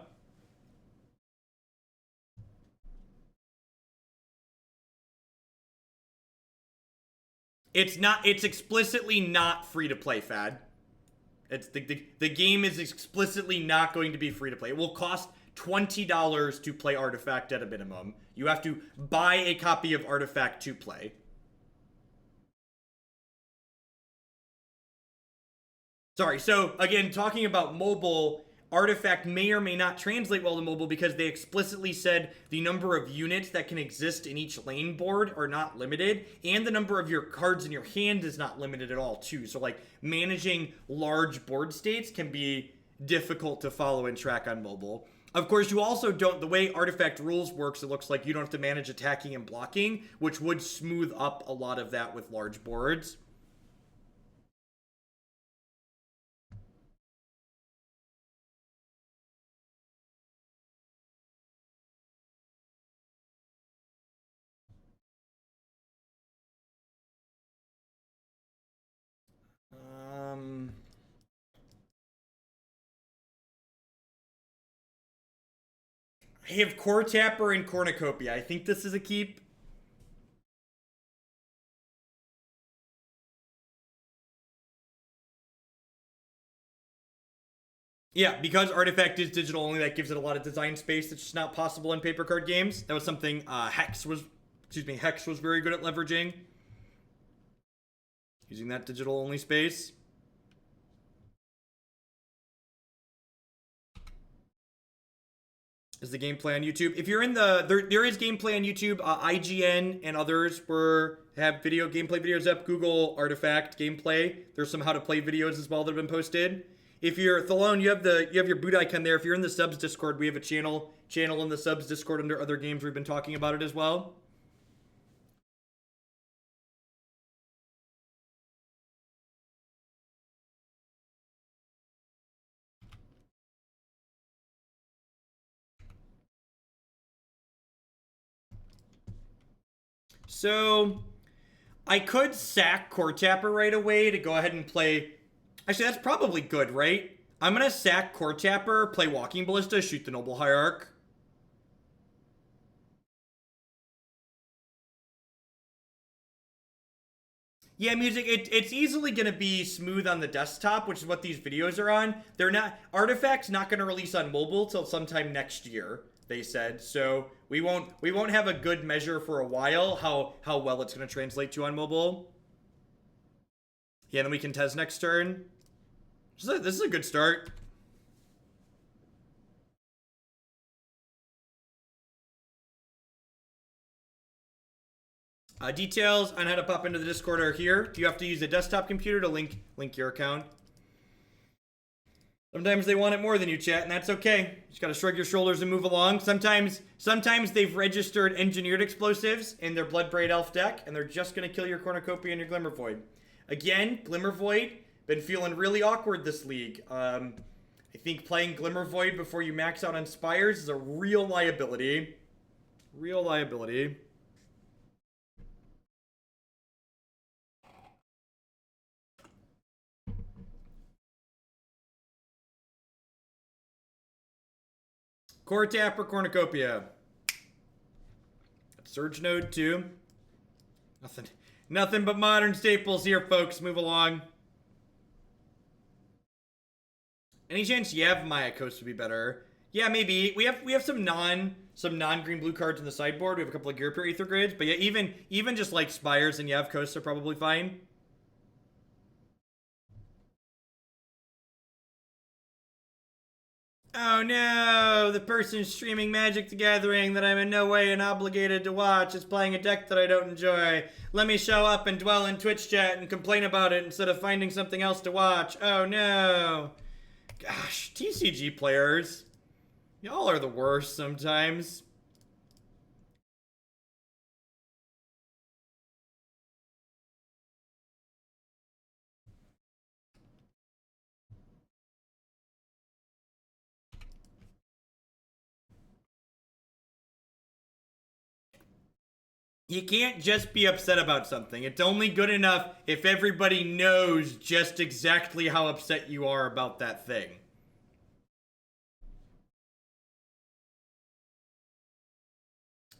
It's explicitly not free to play, Fad. It's the game is explicitly not going to be free to play. It will cost $20 to play Artifact at a minimum. You have to buy a copy of Artifact to play. Sorry, so again, talking about mobile, Artifact may or may not translate well to mobile because they explicitly said the number of units that can exist in each lane board are not limited, and the number of your cards in your hand is not limited at all, too. So, like, managing large board states can be difficult to follow and track on mobile. Of course, you also don't, the way Artifact rules works, it looks like you don't have to manage attacking and blocking, which would smooth up a lot of that with large boards. I have Coretapper and Cornucopia. I think this is a keep. Yeah, because Artifact is digital only, that gives it a lot of design space that's just not possible in paper card games. That was something Hex was very good at leveraging. Using that digital only space. Is the gameplay on YouTube? If you're in the there is gameplay on YouTube. IGN and others have gameplay videos up. Google Artifact gameplay. There's some how to play videos as well that have been posted. If you're Thalone, you have your boot icon there. If you're in the subs Discord, we have a channel in the subs Discord under other games. We've been talking about it as well. So, I could sack Coretapper right away to go ahead and play... Actually, that's probably good, right? I'm going to sack Coretapper, play Walking Ballista, shoot the Noble Hierarch. Yeah, music, it's easily going to be smooth on the desktop, which is what these videos are on. Artifact's not going to release on mobile till sometime next year, they said. So we won't have a good measure for a while how well it's going to translate to on mobile. Yeah, then we can Tez next turn. This is a good start. Details on how to pop into the Discord are here. You have to use a desktop computer to link your account. Sometimes they want it more than you, chat, and that's okay. Just gotta shrug your shoulders and move along. Sometimes they've registered engineered explosives in their Bloodbraid Elf deck, and they're just gonna kill your Cornucopia and your Glimmervoid. Again, Glimmervoid, been feeling really awkward this league. I think playing Glimmervoid before you max out on Spires is a real liability. Real liability. Coretapper, Cornucopia. Surge Node 2. Nothing but modern staples here, folks. Move along. Any chance Maya Coast would be better? Yeah, maybe. We have some non-green blue cards in the sideboard. We have a couple of Gear Pure Aether Grids, but yeah, even just like Spires and Yav Coasts are probably fine. Oh no, the person streaming Magic the Gathering that I'm in no way obligated to watch is playing a deck that I don't enjoy. Let me show up and dwell in Twitch chat and complain about it instead of finding something else to watch. Oh no. Gosh, TCG players. Y'all are the worst sometimes. You can't just be upset about something. It's only good enough if everybody knows just exactly how upset you are about that thing.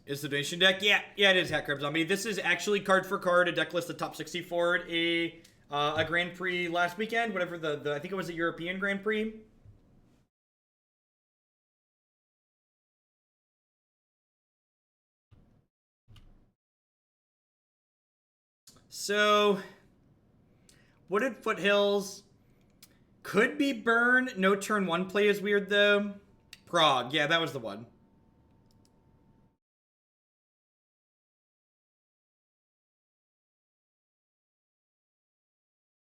Is the donation deck? Yeah, it is Hat Crab Zombie. This is actually card for card, a deck list, the top 64 at a Grand Prix last weekend, whatever I think it was a European Grand Prix. So, Wooded Foothills could be Burn. No turn 1 play is weird, though. Prague. Yeah, that was the one.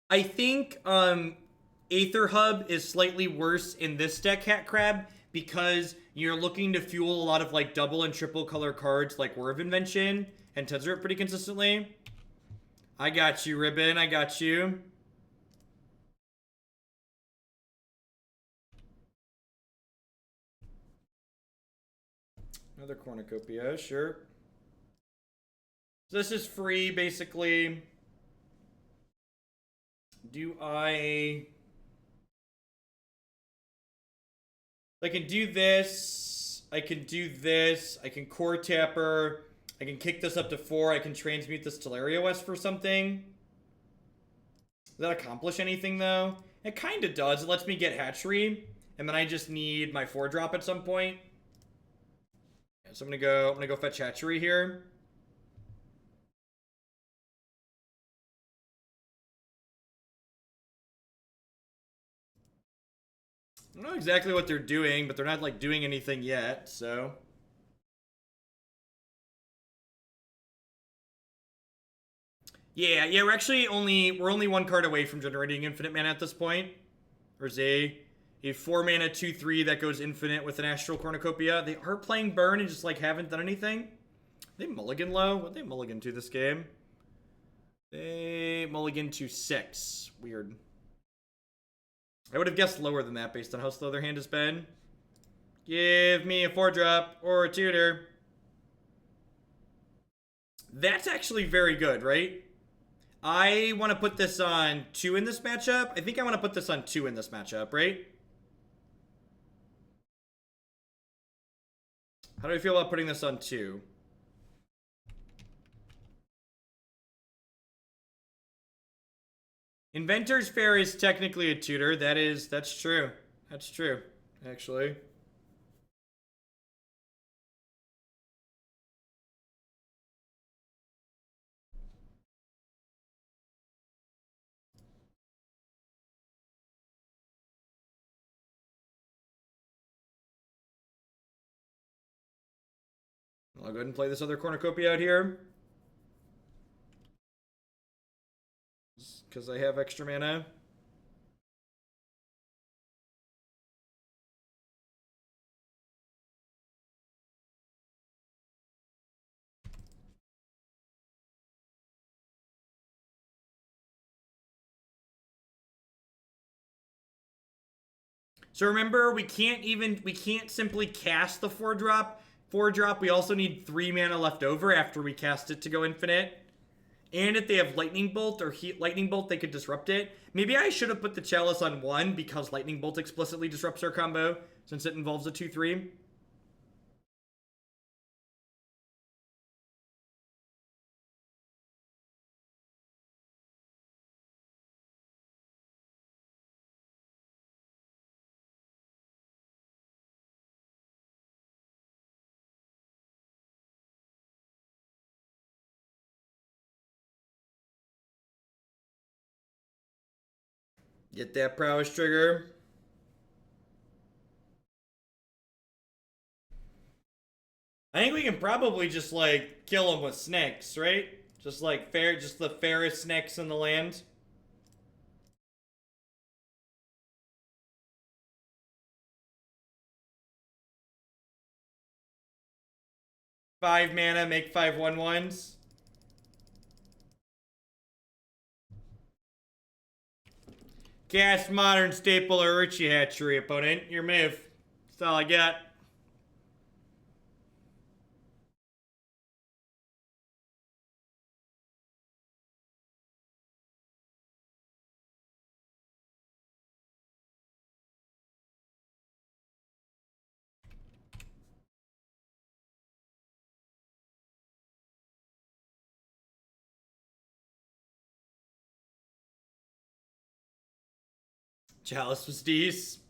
I think Aether Hub is slightly worse in this deck, Hat Crab, because you're looking to fuel a lot of like double and triple color cards like Whir of Invention and Tezzeret pretty consistently. I got you, Ribbon. I got you. Another Cornucopia, sure. So this is free, basically. Do I can do this. I can do this. I can Coretapper. I can kick this up to 4. I can transmute this Tolaria West for something. Does that accomplish anything, though? It kind of does. It lets me get Hatchery. And then I just need my 4-drop at some point. Yeah, so I'm gonna go fetch Hatchery here. I don't know exactly what they're doing, but they're not, like, doing anything yet, so... Yeah, we're only 1 card away from generating infinite mana at this point. There's a 4-mana 2/3 that goes infinite with an Astral Cornucopia. They are playing Burn and just, like, haven't done anything. They mulligan low? What they mulligan to this game? They mulligan to 6. Weird. I would have guessed lower than that based on how slow their hand has been. Give me a 4-drop or a tutor. That's actually very good, right? I want to put this on 2 in this matchup. I think I want to put this on 2 in this matchup, right? How do I feel about putting this on 2? Inventors Fair is technically a tutor. That's true. That's true, actually. I'll go ahead and play this other Cornucopia out here. Because I have extra mana. So remember, we can't simply cast the 4-drop. 4-drop, we also need 3 mana left over after we cast it to go infinite. And if they have Lightning Bolt or Lightning Bolt, they could disrupt it. Maybe I should have put the Chalice on 1 because Lightning Bolt explicitly disrupts our combo since it involves a 2/3. Get that prowess trigger. I think we can probably just, like, kill him with snakes, right? Just, like, just the fairest snakes in the land. Five mana, make 5 1/1s. Cast Modern Staple Orochi Hatchery, opponent. Your move. That's all I got. Chalice was decent.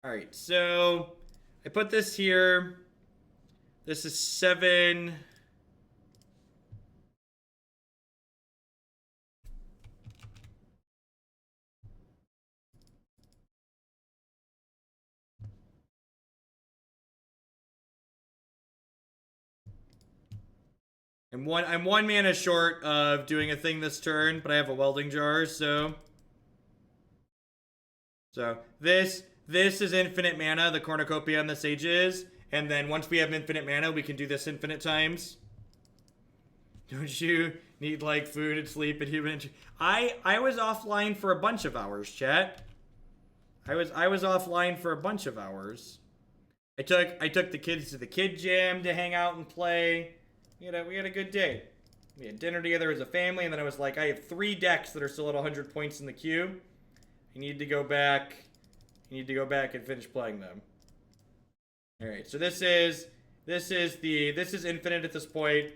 Alright, so I put this here. This is 7. I'm one mana short of doing a thing this turn, but I have a Welding Jar, so this is infinite mana, the Cornucopia and the Sages, and then once we have infinite mana, we can do this infinite times. Don't you need, like, food and sleep and human? I was offline for a bunch of hours, chat. I was offline for a bunch of hours. I took the kids to the kid jam to hang out and play. We had a good day. We had dinner together as a family, and then I was like, I have 3 decks that are still at 100 points in the queue. I need to go back You need to go back and finish playing them. Alright, so this is infinite at this point.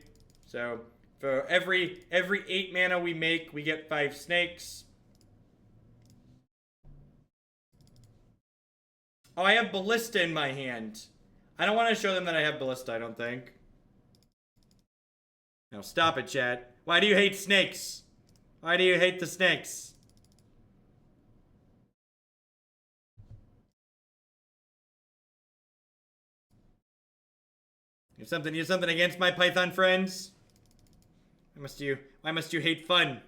So for every 8 mana we make, we get 5 snakes. Oh, I have Ballista in my hand. I don't want to show them that I have Ballista, I don't think. No, stop it, chat. Why do you hate snakes? Why do you hate the snakes? You have something against my Python friends? Why must you hate fun?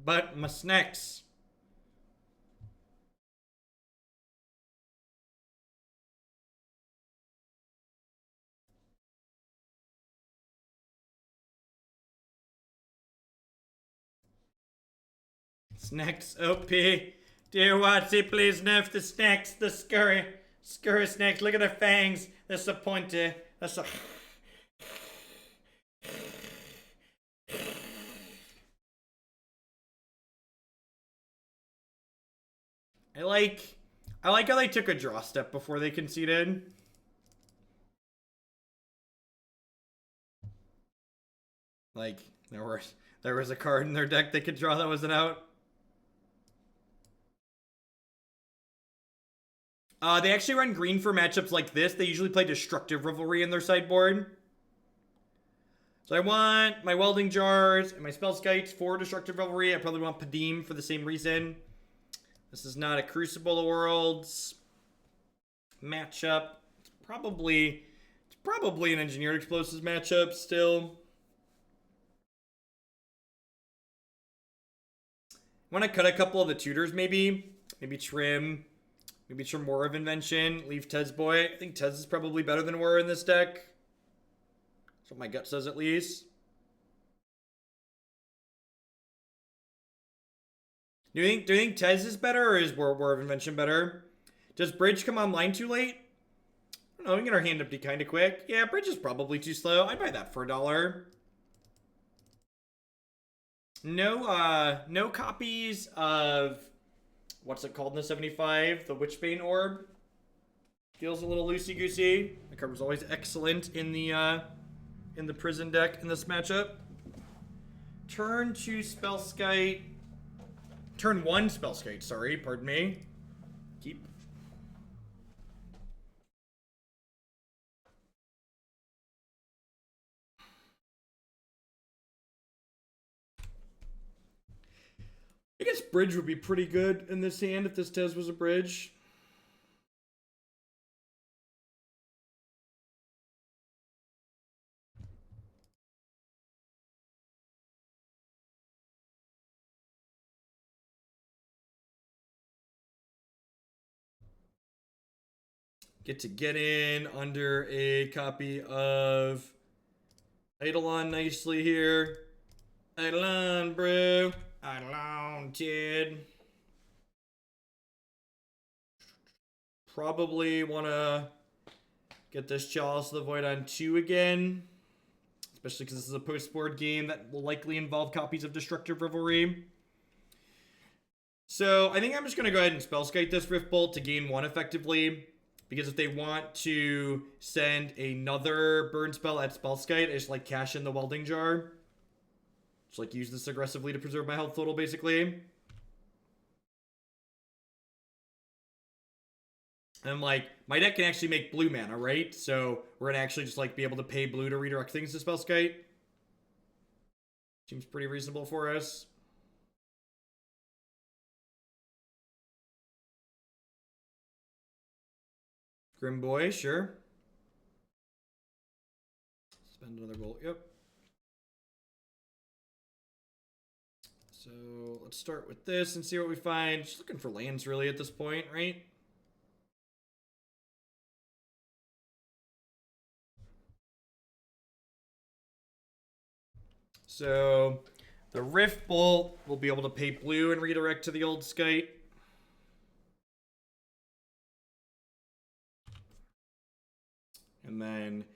But my snacks. Snacks OP. Dear Watsy, please nerf the snacks, the scurry snakes. Look at their fangs. They're so pointy. They're so... I like how they took a draw step before they conceded. Like, there was a card in their deck they could draw that wasn't out. They actually run green for matchups like this. They usually play Destructive Revelry in their sideboard. So I want my Welding Jars and my Spellskites for Destructive Revelry. I probably want Padeem for the same reason. This is not a Crucible of Worlds matchup. It's probably an Engineered Explosives matchup still. I want to cut a couple of the tutors maybe. Maybe trim Whir of Invention. Leave Tez Boy. I think Tez is probably better than Whir in this deck. That's what my gut says at least. Do you think Tez is better or is Whir of Invention better? Does Bridge come online too late? I don't know, we can get our hand empty kind of quick. Yeah, Bridge is probably too slow. I'd buy that for $1. No copies of what's it called in the 75? The Witchbane Orb. Feels a little loosey-goosey. The card was always excellent in the prison deck in this matchup. Turn 2 Spellskite. Turn 1 Spellskite, sorry, pardon me. Keep. I guess Bridge would be pretty good in this hand if this Tez was a Bridge. Get in under a copy of Eidolon nicely here. Eidolon, bro. Eidolon, kid. Probably want to get this Chalice of the Void on 2 again. Especially because this is a post-board game that will likely involve copies of Destructive Revelry. So I think I'm just going to go ahead and Spellskite this Rift Bolt to gain 1 effectively. Because if they want to send another burn spell at Spellskite, I just like cash in the Welding Jar. Just like use this aggressively to preserve my health total, basically. And like, my deck can actually make blue mana, right? So we're gonna actually just like be able to pay blue to redirect things to Spellskite. Seems pretty reasonable for us. Grim Boy, sure. Spend another gold, yep. So let's start with this and see what we find. Just looking for lands really at this point, right? So the Rift Bolt will be able to pay blue and redirect to the old Skite. And then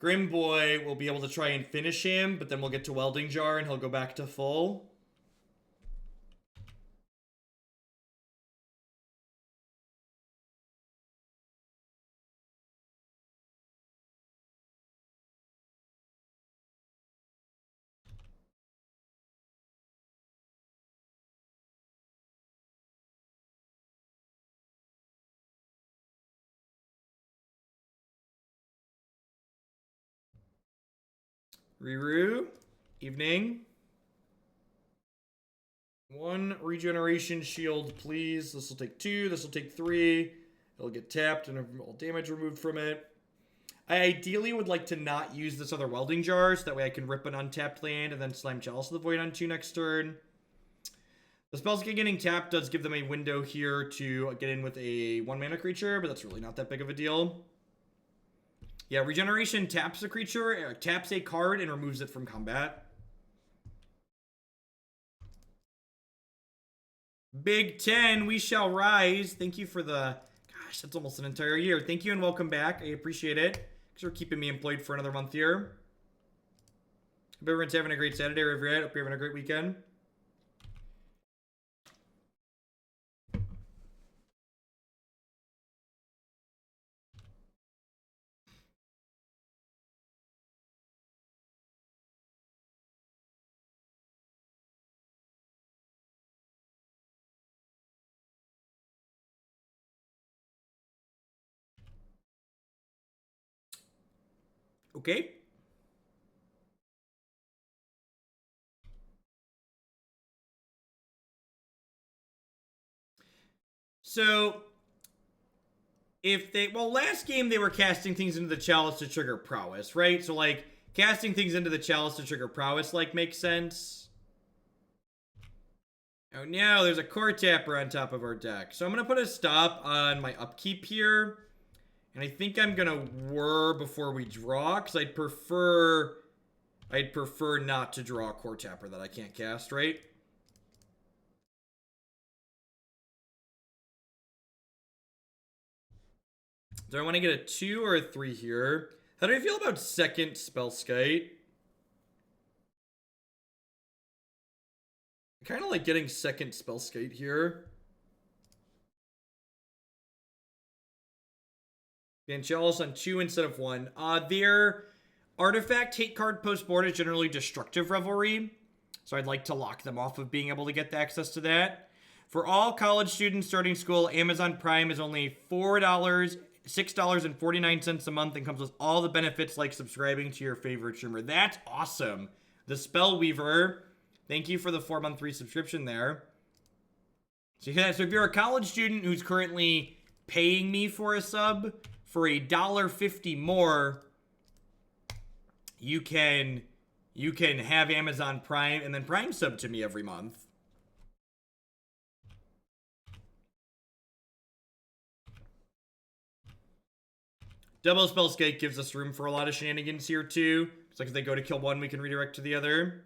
Grim Boy will be able to try and finish him, but then we'll get to Welding Jar and he'll go back to full. Riru. Evening. 1 regeneration shield, please. This will take 2. This will take 3. It'll get tapped and all damage removed from it. I ideally would like to not use this other Welding Jar, so that way I can rip an untapped land and then slam Chalice of the Void on 2 next turn. The Spellskite getting tapped does give them a window here to get in with a 1-mana creature, but that's really not that big of a deal. Yeah, regeneration taps a creature, taps a card, and removes it from combat. Big 10, we shall rise. Thank you for the... Gosh, that's almost an entire year. Thank you and welcome back. I appreciate it. Thanks for keeping me employed for another month here. Hope everyone's having a great Saturday, wherever you're at. Hope you're having a great weekend. Okay. So, if they... Well, last game they were casting things into the Chalice to trigger Prowess, right? So, like, casting things into the Chalice to trigger Prowess, like, makes sense. Oh, no, there's a Coretapper on top of our deck. So I'm going to put a stop on my upkeep here. And I think I'm going to Whir before we draw, because I'd prefer not to draw a Coretapper that I can't cast, right? Do I want to get a 2 or a 3 here? How do I feel about second Spellskite? I kind of like getting second Spellskite here. And Chalice on 2 instead of 1. Their artifact hate card post-board is generally Destructive Revelry. So I'd like to lock them off of being able to get the access to that. For all college students starting school, Amazon Prime is only $4, $6.49 a month, and comes with all the benefits like subscribing to your favorite streamer. That's awesome. The Spellweaver. Thank you for the 4-month free subscription there. So yeah, so if you're a college student who's currently paying me for a sub, for $1.50 more, you can have Amazon Prime and then Prime sub to me every month. Double Spellskite gives us room for a lot of shenanigans here too. It's like if they go to kill one, we can redirect to the other.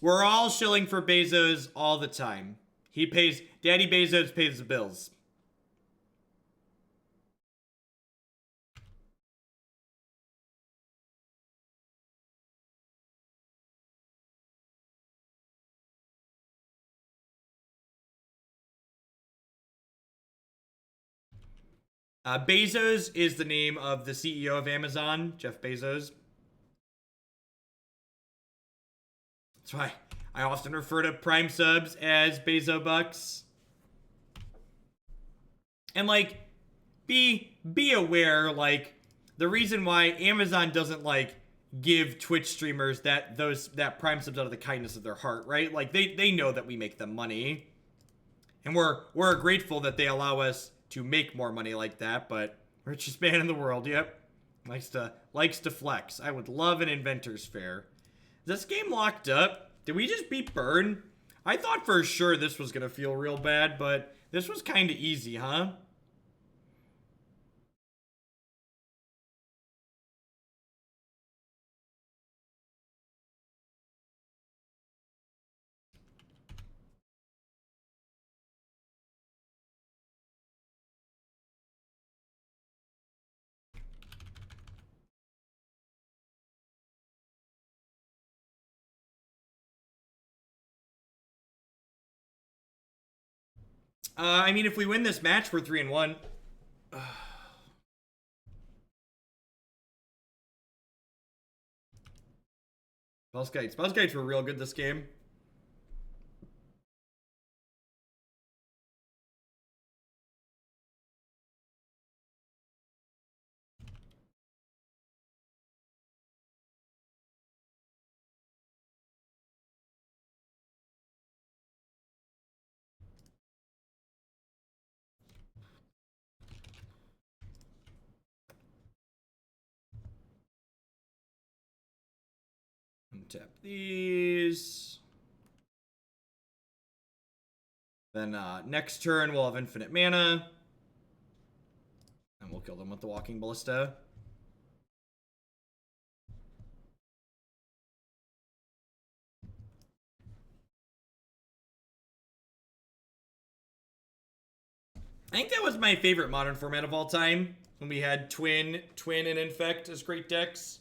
We're all shilling for Bezos all the time. Daddy Bezos pays the bills. Bezos is the name of the CEO of Amazon, Jeff Bezos. That's why I often refer to Prime subs as Bezo Bucks. And like, be aware, like, the reason why Amazon doesn't like give Twitch streamers that Prime subs out of the kindness of their heart, right? Like they know that we make them money. And we're grateful that they allow us to make more money like that, but richest man in the world, yep. Likes to flex. I would love an Inventors Fair. Is this game locked up? Did we just beat Burn? I thought for sure this was gonna feel real bad, but this was kind of easy, huh? I mean, if we win this match, we're 3-1. Spellskites were real good this game. Tap these. Then next turn we'll have infinite mana. And we'll kill them with the Walking Ballista. I think that was my favorite Modern format of all time. When we had Twin, and Infect as great decks.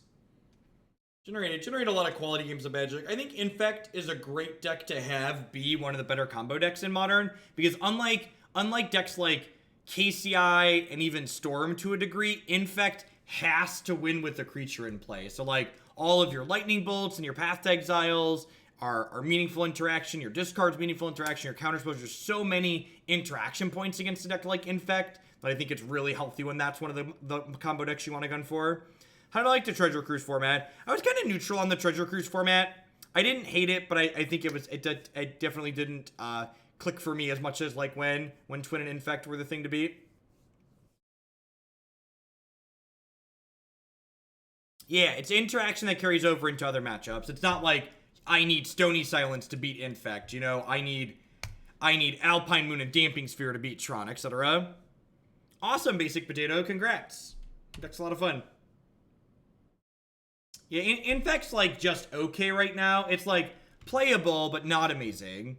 Generate a lot of quality games of Magic. I think Infect is a great deck to have be one of the better combo decks in Modern. Because unlike decks like KCI and even Storm to a degree, Infect has to win with the creature in play. So like all of your Lightning Bolts and your Path to Exiles are meaningful interaction, your discard's meaningful interaction, your counter spells. There's so many interaction points against a deck like Infect that I think it's really healthy when that's one of the combo decks you want to gun for. How do I like the Treasure Cruise format? I was kind of neutral on the Treasure Cruise format. I didn't hate it, but I think it definitely didn't click for me as much as like when Twin and Infect were the thing to beat. Yeah, it's interaction that carries over into other matchups. It's not like I need Stony Silence to beat Infect, you know, I need Alpine Moon and Damping Sphere to beat Tron, etc. Awesome, Basic Potato, congrats. That's a lot of fun. Yeah, Infect's like just okay right now. It's like playable, but not amazing.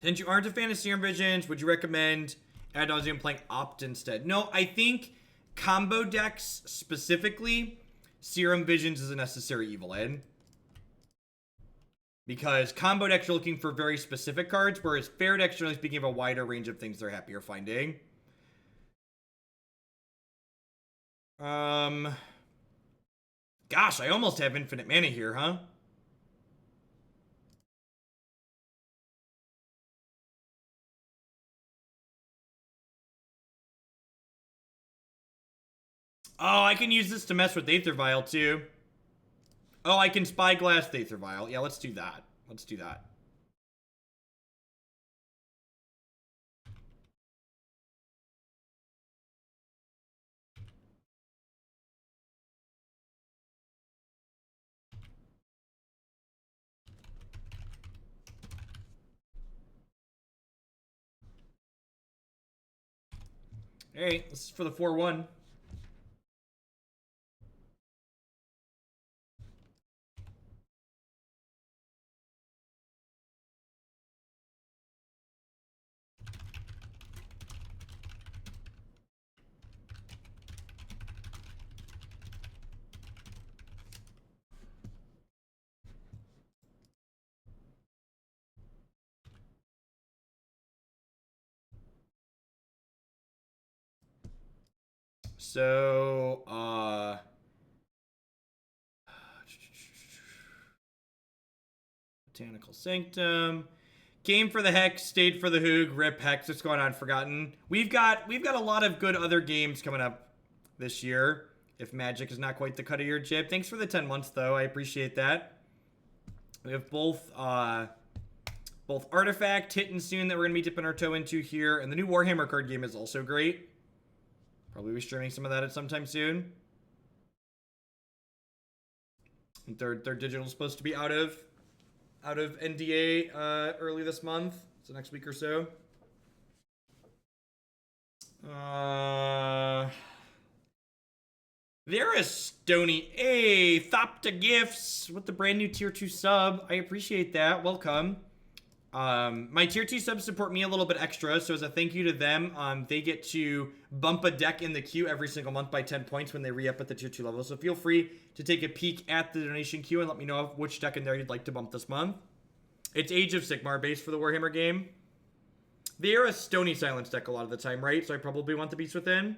Since you aren't a fan of Serum Visions, would you recommend ad nauseum playing Opt instead? No, I think combo decks specifically, Serum Visions is a necessary evil in. Because combo decks are looking for very specific cards, whereas fair decks, generally speaking, have a wider range of things they're happier finding. Gosh, I almost have infinite mana here, huh? Oh, I can use this to mess with Aether Vial, too. Oh, I can Spyglass the Aether Vial. Yeah, let's do that. Let's do that. Alright, this is for the 4-1. So, Botanical Sanctum. Came for the Hex, stayed for the Hoog, rip Hex, it's going on Forgotten. We've got a lot of good other games coming up this year. If Magic is not quite the cut of your jib. Thanks for the 10 months, though. I appreciate that. We have both Artifact hitting soon that we're going to be dipping our toe into here. And the new Warhammer card game is also great. Probably be streaming some of that at some time soon. And their digital is supposed to be out of NDA early this month. So next week or so. There is Stony A Thopta Gifts with the brand new tier 2 sub. I appreciate that. Welcome. My tier 2 subs support me a little bit extra, so as a thank you to them, they get to bump a deck in the queue every single month by 10 points when they re-up at the tier 2 level. So feel free to take a peek at the donation queue and let me know which deck in there you'd like to bump this month. It's Age of Sigmar based for the Warhammer game. They are a Stony Silence deck a lot of the time, right? So I probably want the Beast Within.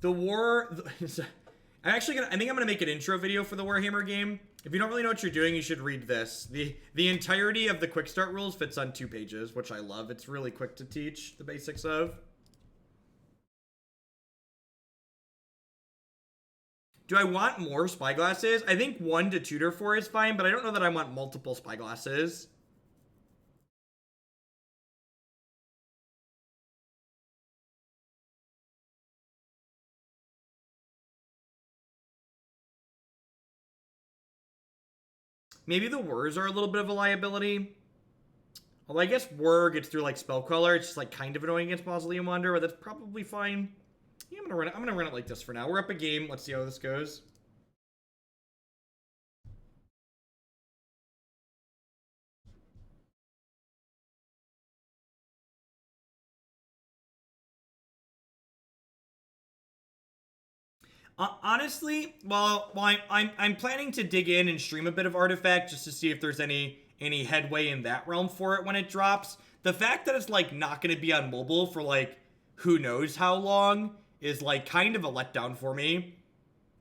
The war... I think I'm gonna make an intro video for the Warhammer game. If you don't really know what you're doing, you should read this. The entirety of the quick start rules fits on 2 pages, which I love. It's really quick to teach the basics of. Do I want more spyglasses? I think 1 to tutor for is fine, but I don't know that I want multiple spyglasses. Maybe the Whirs are a little bit of a liability. Although I guess Whir gets through like Spell Queller. It's just like kind of annoying against Mausoleum Wanderer, but that's probably fine. Yeah, I'm gonna run it like this for now. We're up a game. Let's see how this goes. Honestly, well, I'm planning to dig in and stream a bit of Artifact just to see if there's any headway in that realm for it when it drops. The fact that it's like not going to be on mobile for like who knows how long is like kind of a letdown for me.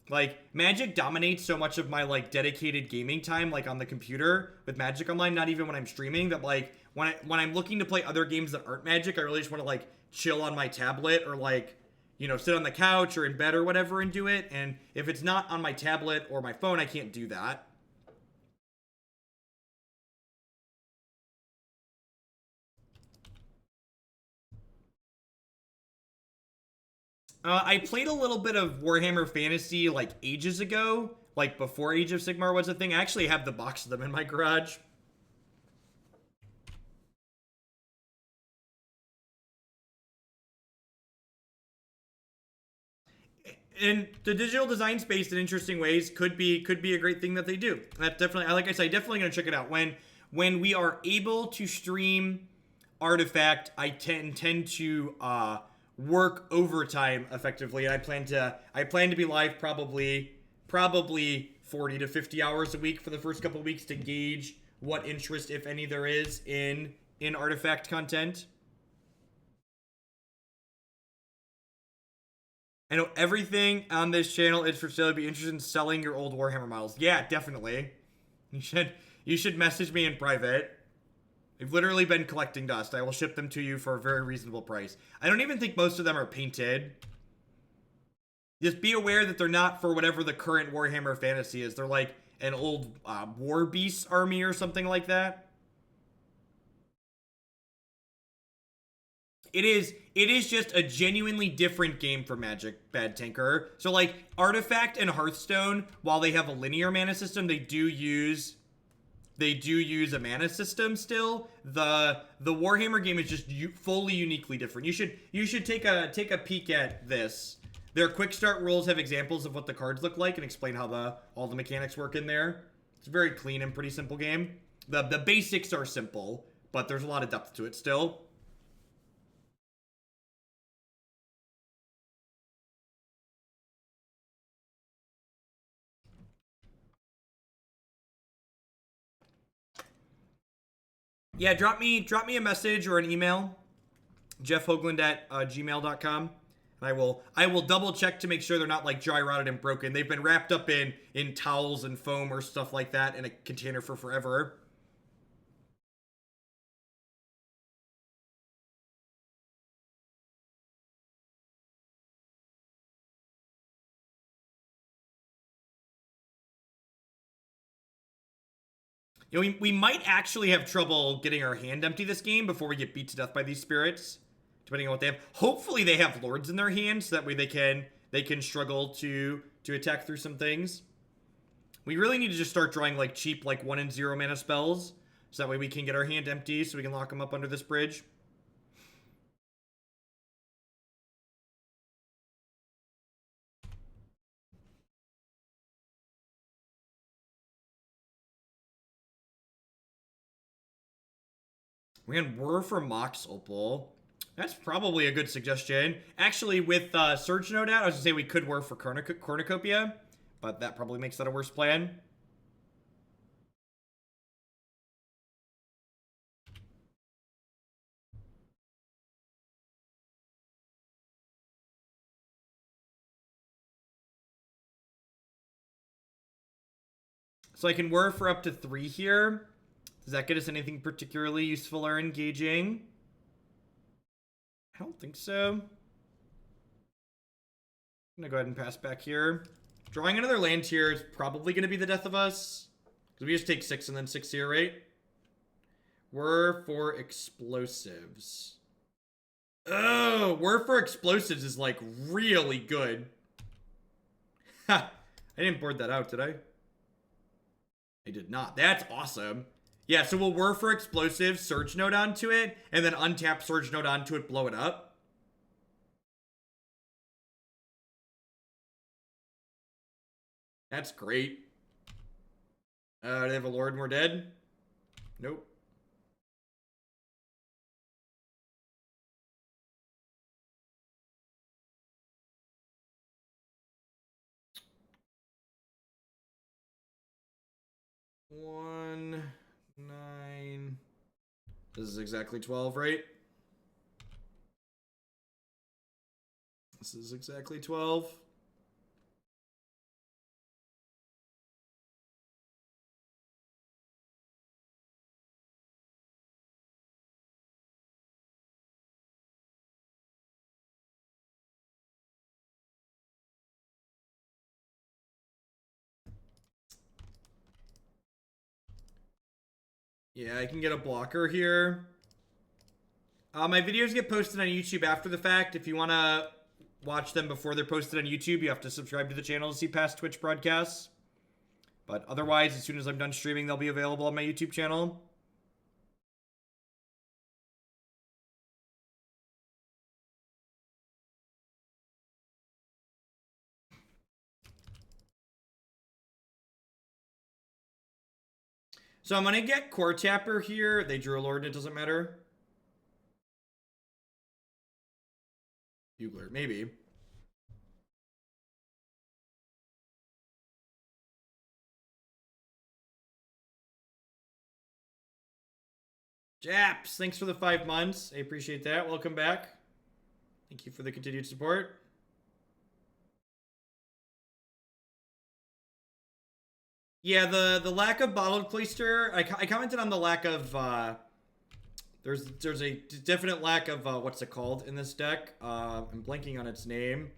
Like Magic dominates so much of my like dedicated gaming time like on the computer with Magic Online, not even when I'm streaming, that like when I'm looking to play other games that aren't Magic, I really just want to like chill on my tablet or like, you know, sit on the couch or in bed or whatever and do it. And if it's not on my tablet or my phone, I can't do that. I played a little bit of Warhammer Fantasy like ages ago, like before Age of Sigmar was a thing. I actually have the box of them in my garage. And the digital design space in interesting ways could be a great thing that they do. That definitely, like I said, definitely gonna check it out when we are able to stream Artifact. I tend to work overtime effectively, and I plan to be live probably 40 to 50 hours a week for the first couple of weeks to gauge what interest, if any, there is in Artifact content. I know everything on this channel is for sale. I'd be interested in selling your old Warhammer models. Yeah, definitely. You should message me in private. I've literally been collecting dust. I will ship them to you for a very reasonable price. I don't even think most of them are painted. Just be aware that they're not for whatever the current Warhammer fantasy is. They're like an old War Beast army or something like that. It is just a genuinely different game for Magic, Bad Tinker. So like Artifact and Hearthstone, while they have a linear mana system, they do use a mana system still. The Warhammer game is just fully uniquely different. You should take a peek at this. Their quick start rules have examples of what the cards look like and explain how all the mechanics work in there. It's a very clean and pretty simple game. The basics are simple, but there's a lot of depth to it still. Yeah, drop me a message or an email, jeffhoagland at gmail.com. And I will double check to make sure they're not like dry rotted and broken. They've been wrapped up in towels and foam or stuff like that in a container for forever. You know, we might actually have trouble getting our hand empty this game before we get beat to death by these spirits, depending on what they have. Hopefully they have lords in their hands, so that way they can struggle to attack through some things. We really need to just start drawing like cheap like 1 and 0 mana spells, so that way we can get our hand empty, so we can lock them up under this bridge. We had Whir for Mox Opal. That's probably a good suggestion. Actually, with Surge Node out, I was going to say we could Whir for Cornucopia, but that probably makes that a worse plan. So I can whir for up to 3 here. Does that get us anything particularly useful or engaging? I don't think so. I'm gonna go ahead and pass back here. Drawing another land here is probably gonna be the death of us. Because we just take 6 and then 6 here, right? Whir for explosives. Oh, Whir for explosives is like really good. Ha! I didn't board that out, did I? I did not. That's awesome. Yeah, so we'll Whir for explosives, Surge Node onto it, and then untap Surge Node onto it, blow it up. That's great. Do they have a Lord and we're dead? Nope. One, 9. This is exactly 12, right? This is exactly 12. Yeah, I can get a blocker here. My videos get posted on YouTube after the fact. If you want to watch them before they're posted on YouTube, you have to subscribe to the channel to see past Twitch broadcasts. But otherwise, as soon as I'm done streaming, they'll be available on my YouTube channel. So I'm going to get Coretapper here. They drew a Lord, it doesn't matter. Bugler, maybe. Japs, thanks for the 5 months. I appreciate that. Welcome back. Thank you for the continued support. Yeah, the lack of bottled cloister. I commented on the lack of there's a definite lack of what's it called in this deck. I'm blanking on its name.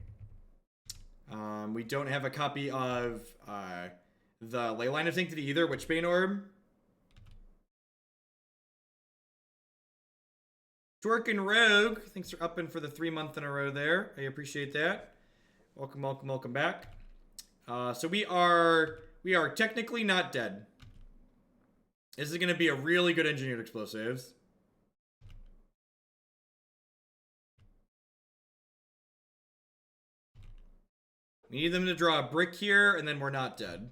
We don't have a copy of the Leyline of Sanctity either. Witchbane Orb. Twerkin Rogue, thanks for upping for the 3 month in a row there. I appreciate that. Welcome, welcome, welcome back. So we are technically not dead. This is going to be a really good engineered explosives. We need them to draw a brick here, and then we're not dead.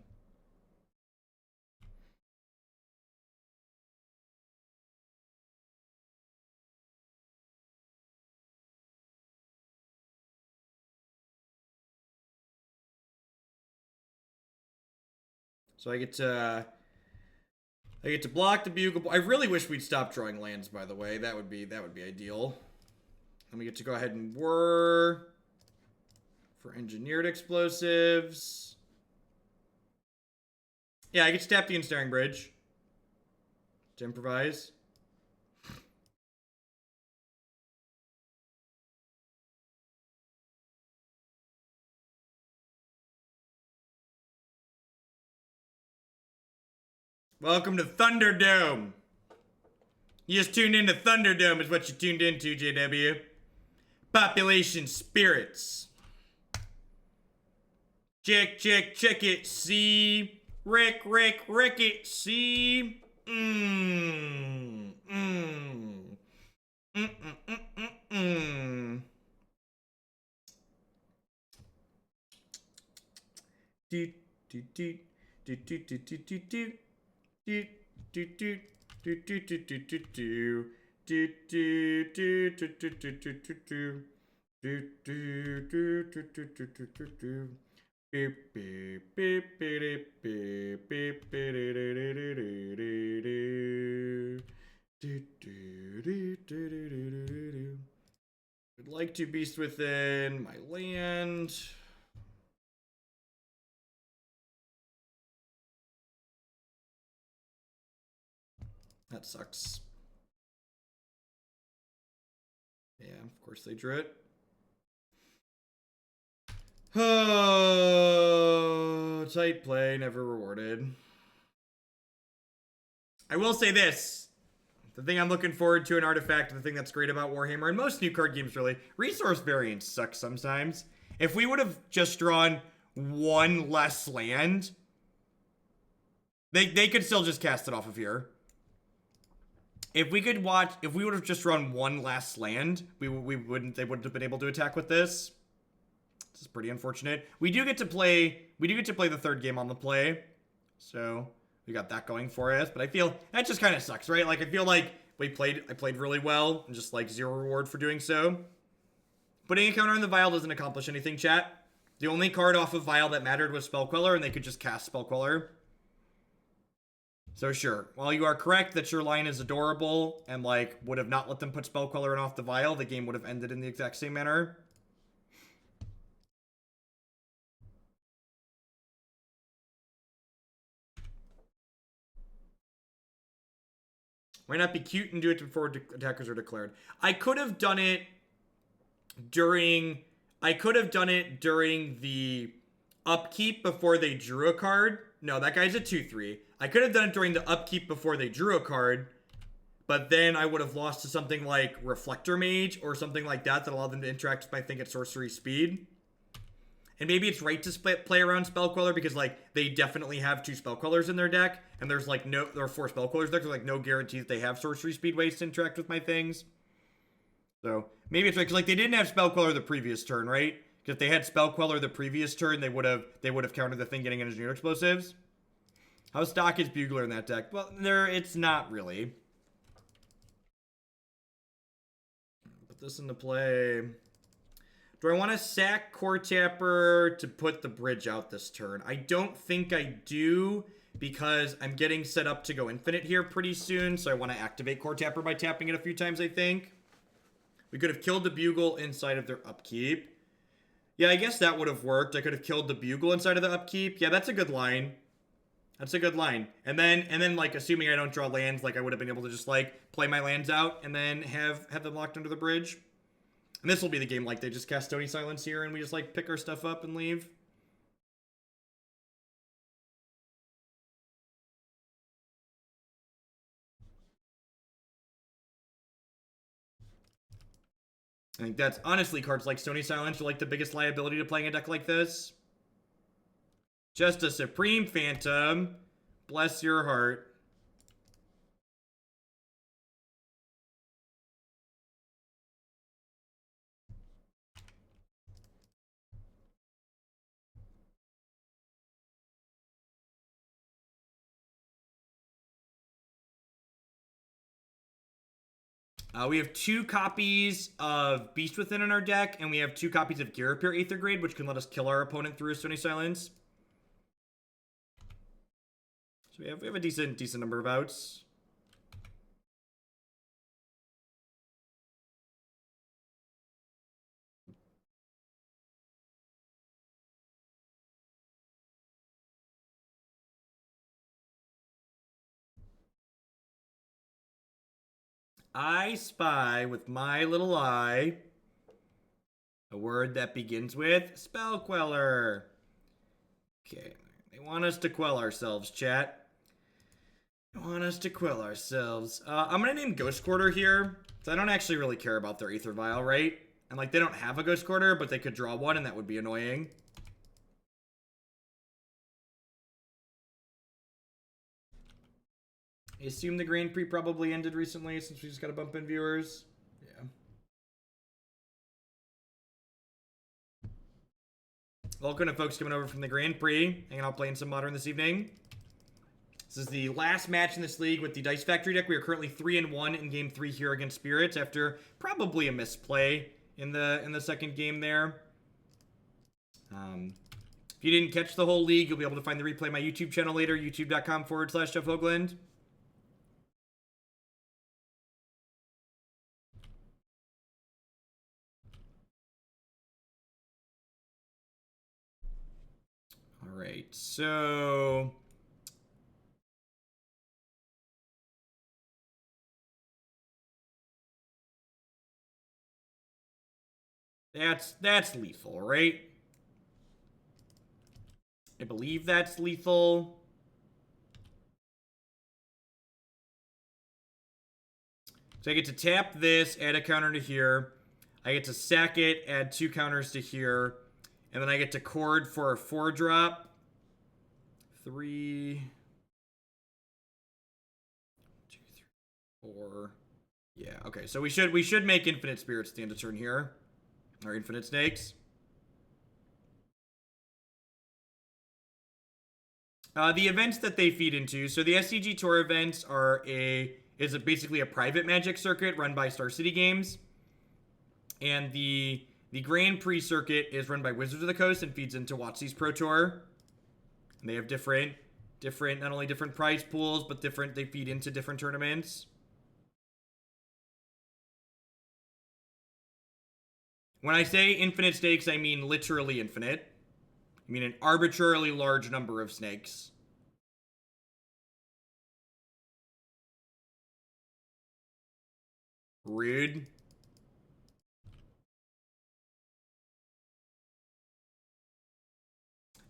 So I get to block the Bugle. I really wish we'd stop drawing lands, by the way. That would be ideal. Then we get to go ahead and whir for engineered explosives. Yeah, I get to tap the Ensnaring Bridge to improvise. Welcome to Thunderdome. You just tuned into Thunderdome is what you tuned into, JW. Population spirits. Check it, see. Rick it, see. Do. I'd like to beast within my land. That sucks. Yeah, of course they drew it. Oh, tight play, never rewarded. I will say this. The thing I'm looking forward to in Artifact, the thing that's great about Warhammer, and most new card games really, resource variants suck sometimes. If we would have just drawn one less land, they could still just cast it off of here. If we would have just drawn one less land, they wouldn't have been able to attack with this. This is pretty unfortunate. We do get to play the third game on the play. So we got that going for us, but I feel that just kind of sucks, right? Like I feel like I played really well and just like 0 reward for doing so. Putting a counter on the Vial doesn't accomplish anything, chat. The only card off of Vial that mattered was Spell Queller, and they could just cast Spell Queller. So sure, while you are correct that your line is adorable and like would have not let them put Spell Queller in off the Vial, the game would have ended in the exact same manner. Why not be cute and do it before attackers are declared? I could have done it during the upkeep before they drew a card. No, that guy's a 2/3. I could have done it during the upkeep before they drew a card, but then I would have lost to something like Reflector Mage or something like that that allowed them to interact with my thing at sorcery speed. And maybe it's right to play around Spell Queller because, like, they definitely have 2 Spell Quellers in their deck, and there's, like, there are 4 Spell Quellers there, so, like, no guarantee that they have sorcery speed ways to interact with my things. So, maybe it's right, because, like, they didn't have Spell Queller the previous turn, right? Because if they had Spell Queller the previous turn, they would have countered the thing getting engineered explosives. How stock is Bugler in that deck? Well, it's not really. Put this into play. Do I want to sack Coretapper to put the bridge out this turn? I don't think I do, because I'm getting set up to go infinite here pretty soon, so I want to activate Coretapper by tapping it a few times, I think. We could have killed the Bugle inside of their upkeep. Yeah, I guess that would have worked. I could have killed the Bugle inside of the upkeep. Yeah, that's a good line. That's a good line. And then like, assuming I don't draw lands, like, I would have been able to just, like, play my lands out and then have them locked under the bridge. And this will be the game, like, they just cast Stony Silence here and we just, like, pick our stuff up and leave. I think that's, honestly, cards like Stony Silence are, like, the biggest liability to playing a deck like this. Just a Supreme Phantom. Bless your heart. We have 2 copies of Beast Within in our deck, and we have 2 copies of Gear Repair Aether Grade, which can let us kill our opponent through a Stony Silence. So we have a decent number of outs. I spy with my little eye a word that begins with Spell Queller. Okay, they want us to quell ourselves, chat. They want us to quell ourselves. I'm gonna name Ghost Quarter here, because I don't actually really care about their Aether Vial, right? And, like, they don't have a Ghost Quarter, but they could draw one, and that would be annoying. I assume the Grand Prix probably ended recently, since we just got a bump in viewers. Yeah. Welcome to folks coming over from the Grand Prix, hanging out playing some Modern this evening. This is the last match in this league with the Dice Factory deck. We are currently 3-1 in Game 3 here against Spirits after probably a misplay in the second game there. If you didn't catch the whole league, you'll be able to find the replay on my YouTube channel later, youtube.com/Jeff Hoagland. All right, so That's lethal, right? I believe that's lethal. So I get to tap this, add a counter to here. I get to sack it, add 2 counters to here. And then I get to cord for a 4-drop. 3, 2, 3, 4. Yeah, okay. So we should make infinite spirits at the end of turn here. Or infinite snakes. The events that they feed into. So the SCG Tour events is basically a private Magic circuit run by Star City Games, and the Grand Prix circuit is run by Wizards of the Coast and feeds into WotC's Pro Tour. And they have different not only different prize pools, but they feed into different tournaments. When I say infinite stakes, I mean literally infinite. I mean an arbitrarily large number of snakes. Rude.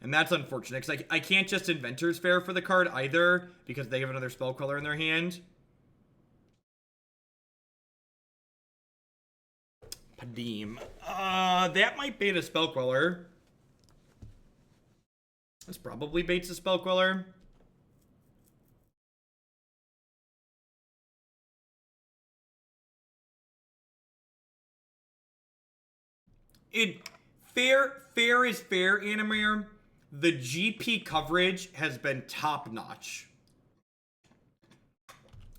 And that's unfortunate, because I can't just Inventors Fair for the card either, because they have another spell color in their hand. Padeem. That might bait a spell queller. This probably baits a spell queller. Fair is fair, Animir. The GP coverage has been top notch.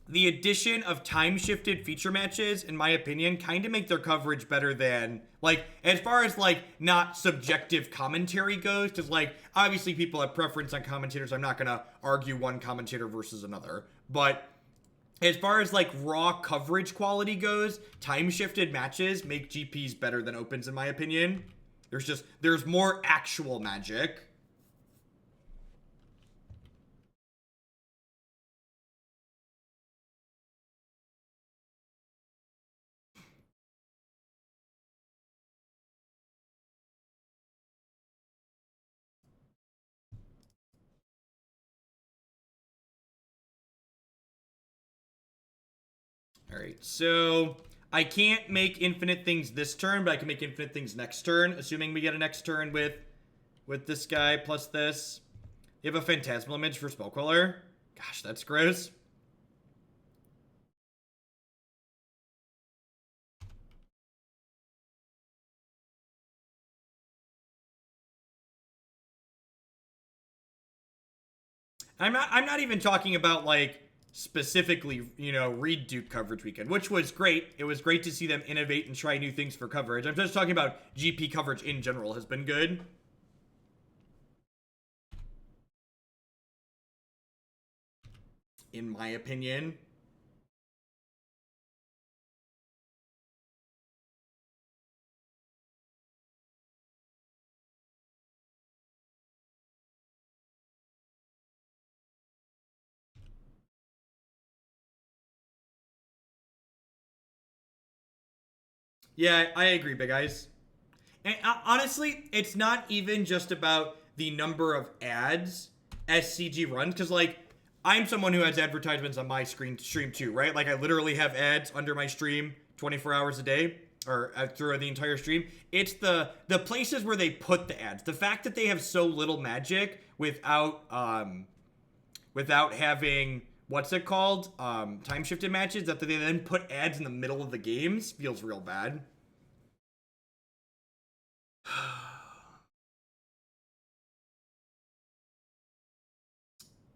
The addition of time-shifted feature matches, in my opinion, kind of make their coverage better than, like, as far as, like, not subjective commentary goes, because, like, obviously people have preference on commentators. I'm not going to argue one commentator versus another. But as far as, like, raw coverage quality goes, time-shifted matches make GPs better than opens, in my opinion. There's more actual Magic. Alright, so I can't make infinite things this turn, but I can make infinite things next turn, assuming we get a next turn with this guy plus this. You have a Phantasmal Image for Spellqueller. Gosh, that's gross. I'm not even talking about, like, specifically, you know, Reed Duke coverage weekend, which was great. It was great to see them innovate and try new things for coverage. I'm just talking about GP coverage in general has been good. In my opinion. Yeah, I agree, Big Eyes. And honestly, it's not even just about the number of ads SCG runs, because, like, I'm someone who has advertisements on my stream too, right? Like, I literally have ads under my stream 24 hours a day, or through the entire stream. It's the places where they put the ads. The fact that they have so little Magic without having, what's it called, time shifted matches, that they then put ads in the middle of the games feels real bad.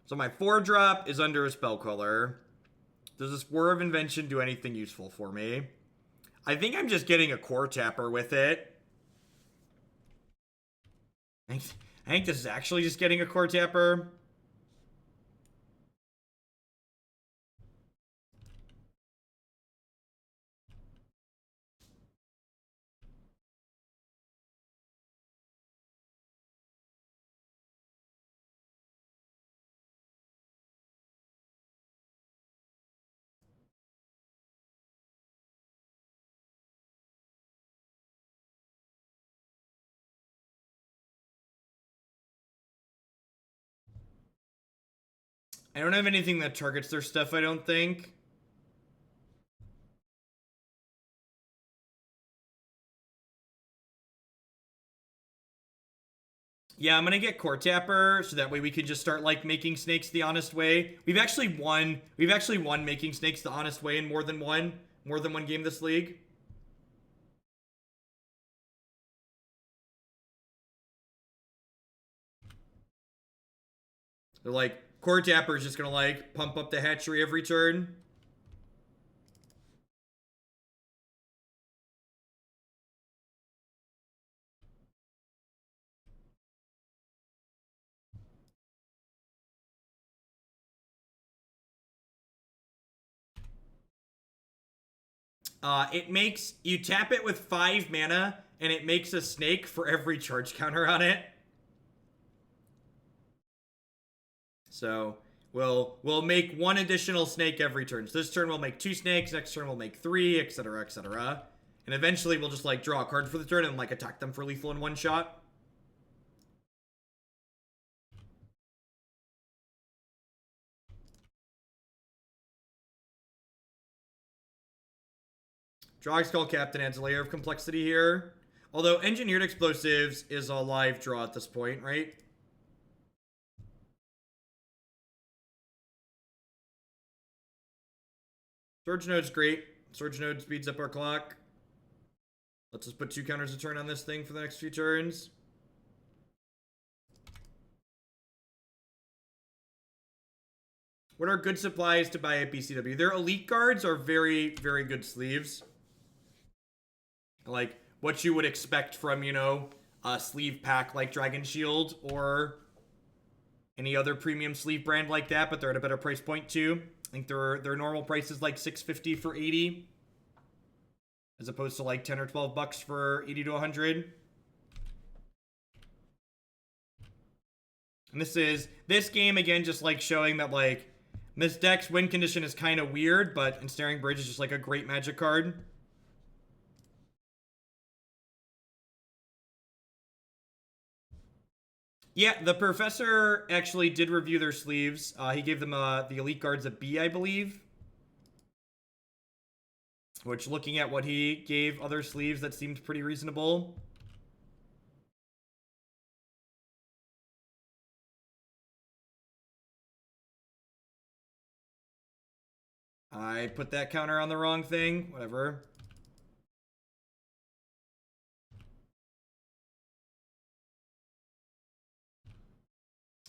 So my 4-drop is under a spell color. Does this Whir of Invention do anything useful for me? I think I'm just getting a Coretapper with it. I think this is actually just getting a Coretapper. I don't have anything that targets their stuff, I don't think. Yeah, I'm gonna get Coretapper so that way we can just start like making snakes the honest way. We've actually won making snakes the honest way in more than one game this league. They're like, Coretapper is just gonna like pump up the hatchery every turn. It makes, you tap it with 5 mana, and it makes a snake for every charge counter on it. So, we'll make 1 additional snake every turn. So this turn we'll make 2 snakes, next turn we'll make 3, etc, etc. And eventually we'll just, like, draw a card for the turn and, like, attack them for lethal in 1 shot. Drawing Skull Captain adds a layer of complexity here. Although Engineered Explosives is a live draw at this point, right? Surge Node's great. Surge Node speeds up our clock. Let's just put 2 counters a turn on this thing for the next few turns. What are good supplies to buy at BCW? Their elite guards are very, very good sleeves. Like, what you would expect from, you know, a sleeve pack like Dragon Shield or any other premium sleeve brand like that, but they're at a better price point too. I think their normal price is like $650 for 80, as opposed to like 10 or 12 bucks for 80 to 100. And this game again just like showing that like this deck's win condition is kind of weird, but Ensnaring Bridge is just like a great Magic card. Yeah, the professor actually did review their sleeves. He gave them the elite guards a B, I believe. Which, looking at what he gave other sleeves, that seemed pretty reasonable. I put that counter on the wrong thing. Whatever.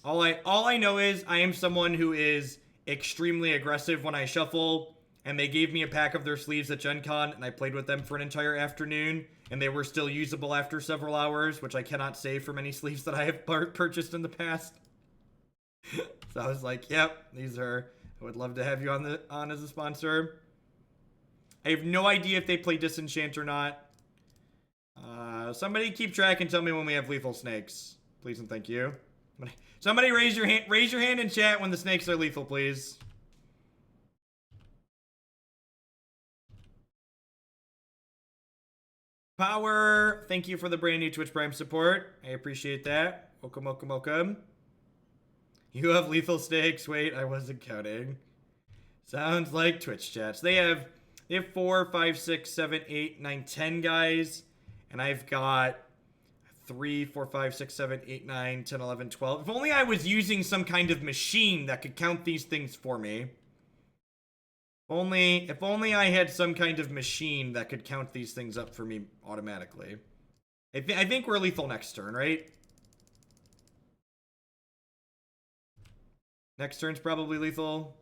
All I know is I am someone who is extremely aggressive when I shuffle, and they gave me a pack of their sleeves at Gen Con, and I played with them for an entire afternoon, and they were still usable after several hours, which I cannot say for many sleeves that I have purchased in the past. So I was like, yep, these are, I would love to have you on as a sponsor. I have no idea if they play Disenchant or not. Somebody keep track and tell me when we have lethal snakes. Please and thank you. Somebody raise your hand in chat when the snakes are lethal, please. Power, thank you for the brand new Twitch Prime support. I appreciate that. Welcome, welcome, welcome. You have lethal snakes. Wait, I wasn't counting. Sounds like Twitch chats. They have 4, 5, 6, 7, 8, 9, 10 guys. And I've got 3, 4, 5, 6, 7, 8, 9, 10, 11, 12. If only I was using some kind of machine that could count these things for me. If only I had some kind of machine that could count these things up for me automatically. I think we're lethal next turn, right? Next turn's probably lethal.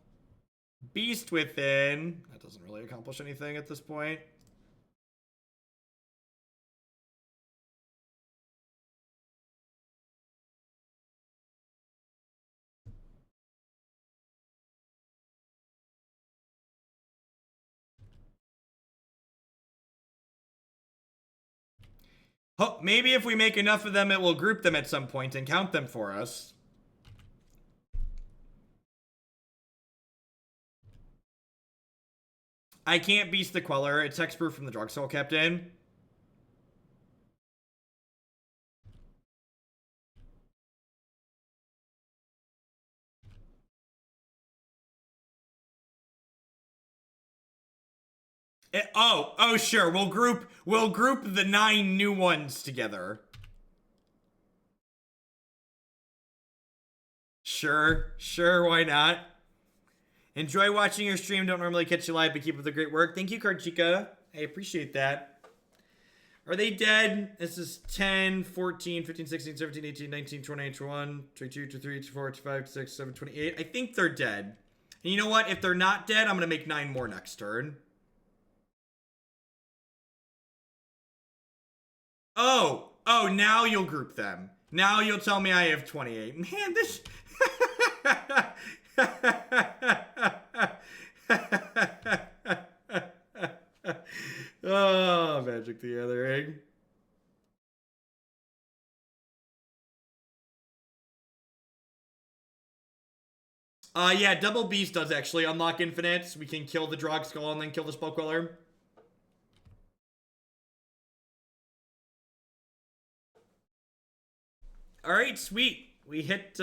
Beast Within. That doesn't really accomplish anything at this point. Oh, maybe if we make enough of them, it will group them at some point and count them for us. I can't Beast the Queller. It's hexproof from the Drugstore Captain. Oh, sure. We'll group the 9 new ones together. Sure, why not? Enjoy watching your stream. Don't normally catch you live, but keep up the great work. Thank you, Cardchica. I appreciate that. Are they dead? This is 10, 14, 15, 16, 17, 18, 19, 20, 21, 22, 23, 24, 25, 26, 27, 28. I think they're dead. And you know what? If they're not dead, I'm going to make 9 more next turn. Oh, now you'll group them. Now you'll tell me I have 28. Man, this... Oh, Magic the Gathering. Yeah, Double Beast does actually unlock infinites. We can kill the Drog Skull and then kill the Spell Queller. Alright, sweet. We hit,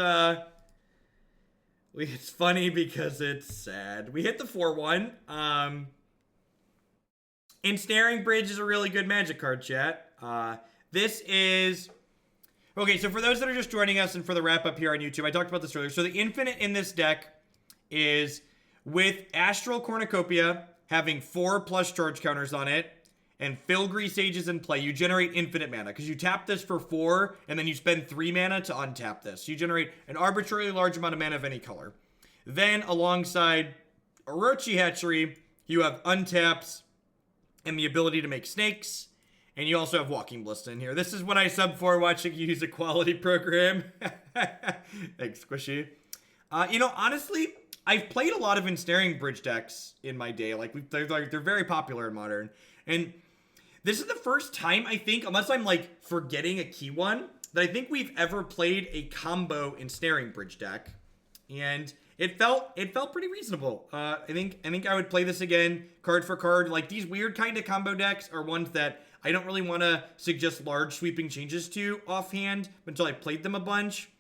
it's funny because it's sad. We hit the 4-1. Ensnaring Bridge is a really good Magic card, chat. This is... Okay, so for those that are just joining us and for the wrap-up here on YouTube, I talked about this earlier. So the infinite in this deck is with Astral Cornucopia having 4+ charge counters on it, and Filigree Sages in play, you generate infinite mana, because you tap this for 4, and then you spend 3 mana to untap this. You generate an arbitrarily large amount of mana of any color. Then, alongside Orochi Hatchery, you have untaps and the ability to make snakes, and you also have Walking Ballista in here. This is what I sub for watching you use a quality program. Thanks, Squishy. You know, honestly, I've played a lot of Ensnaring Bridge decks in my day. They're very popular in Modern. And this is the first time, I think, unless I'm, forgetting a key one, that I think we've ever played a combo Ensnaring Bridge deck. And it felt pretty reasonable. I think I would play this again, card for card. These weird kind of combo decks are ones that I don't really want to suggest large sweeping changes to offhand until I played them a bunch.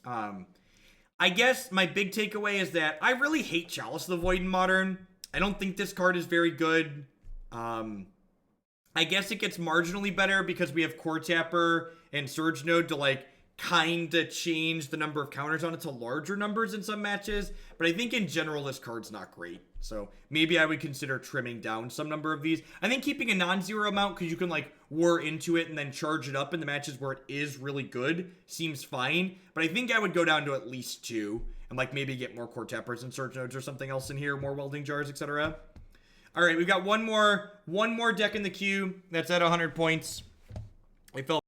I guess my big takeaway is that I really hate Chalice the Void in Modern. I don't think this card is very good. I guess it gets marginally better because we have Coretapper and Surge Node to kind of change the number of counters on it to larger numbers in some matches. But I think in general, this card's not great. So maybe I would consider trimming down some number of these. I think keeping a non-zero amount because you can whir into it and then charge it up in the matches where it is really good seems fine. But I think I would go down to at least 2 and maybe get more Coretappers and Surge Nodes or something else in here, more Welding Jars, etc. All right, we've got one more deck in the queue that's at 100 points. We felt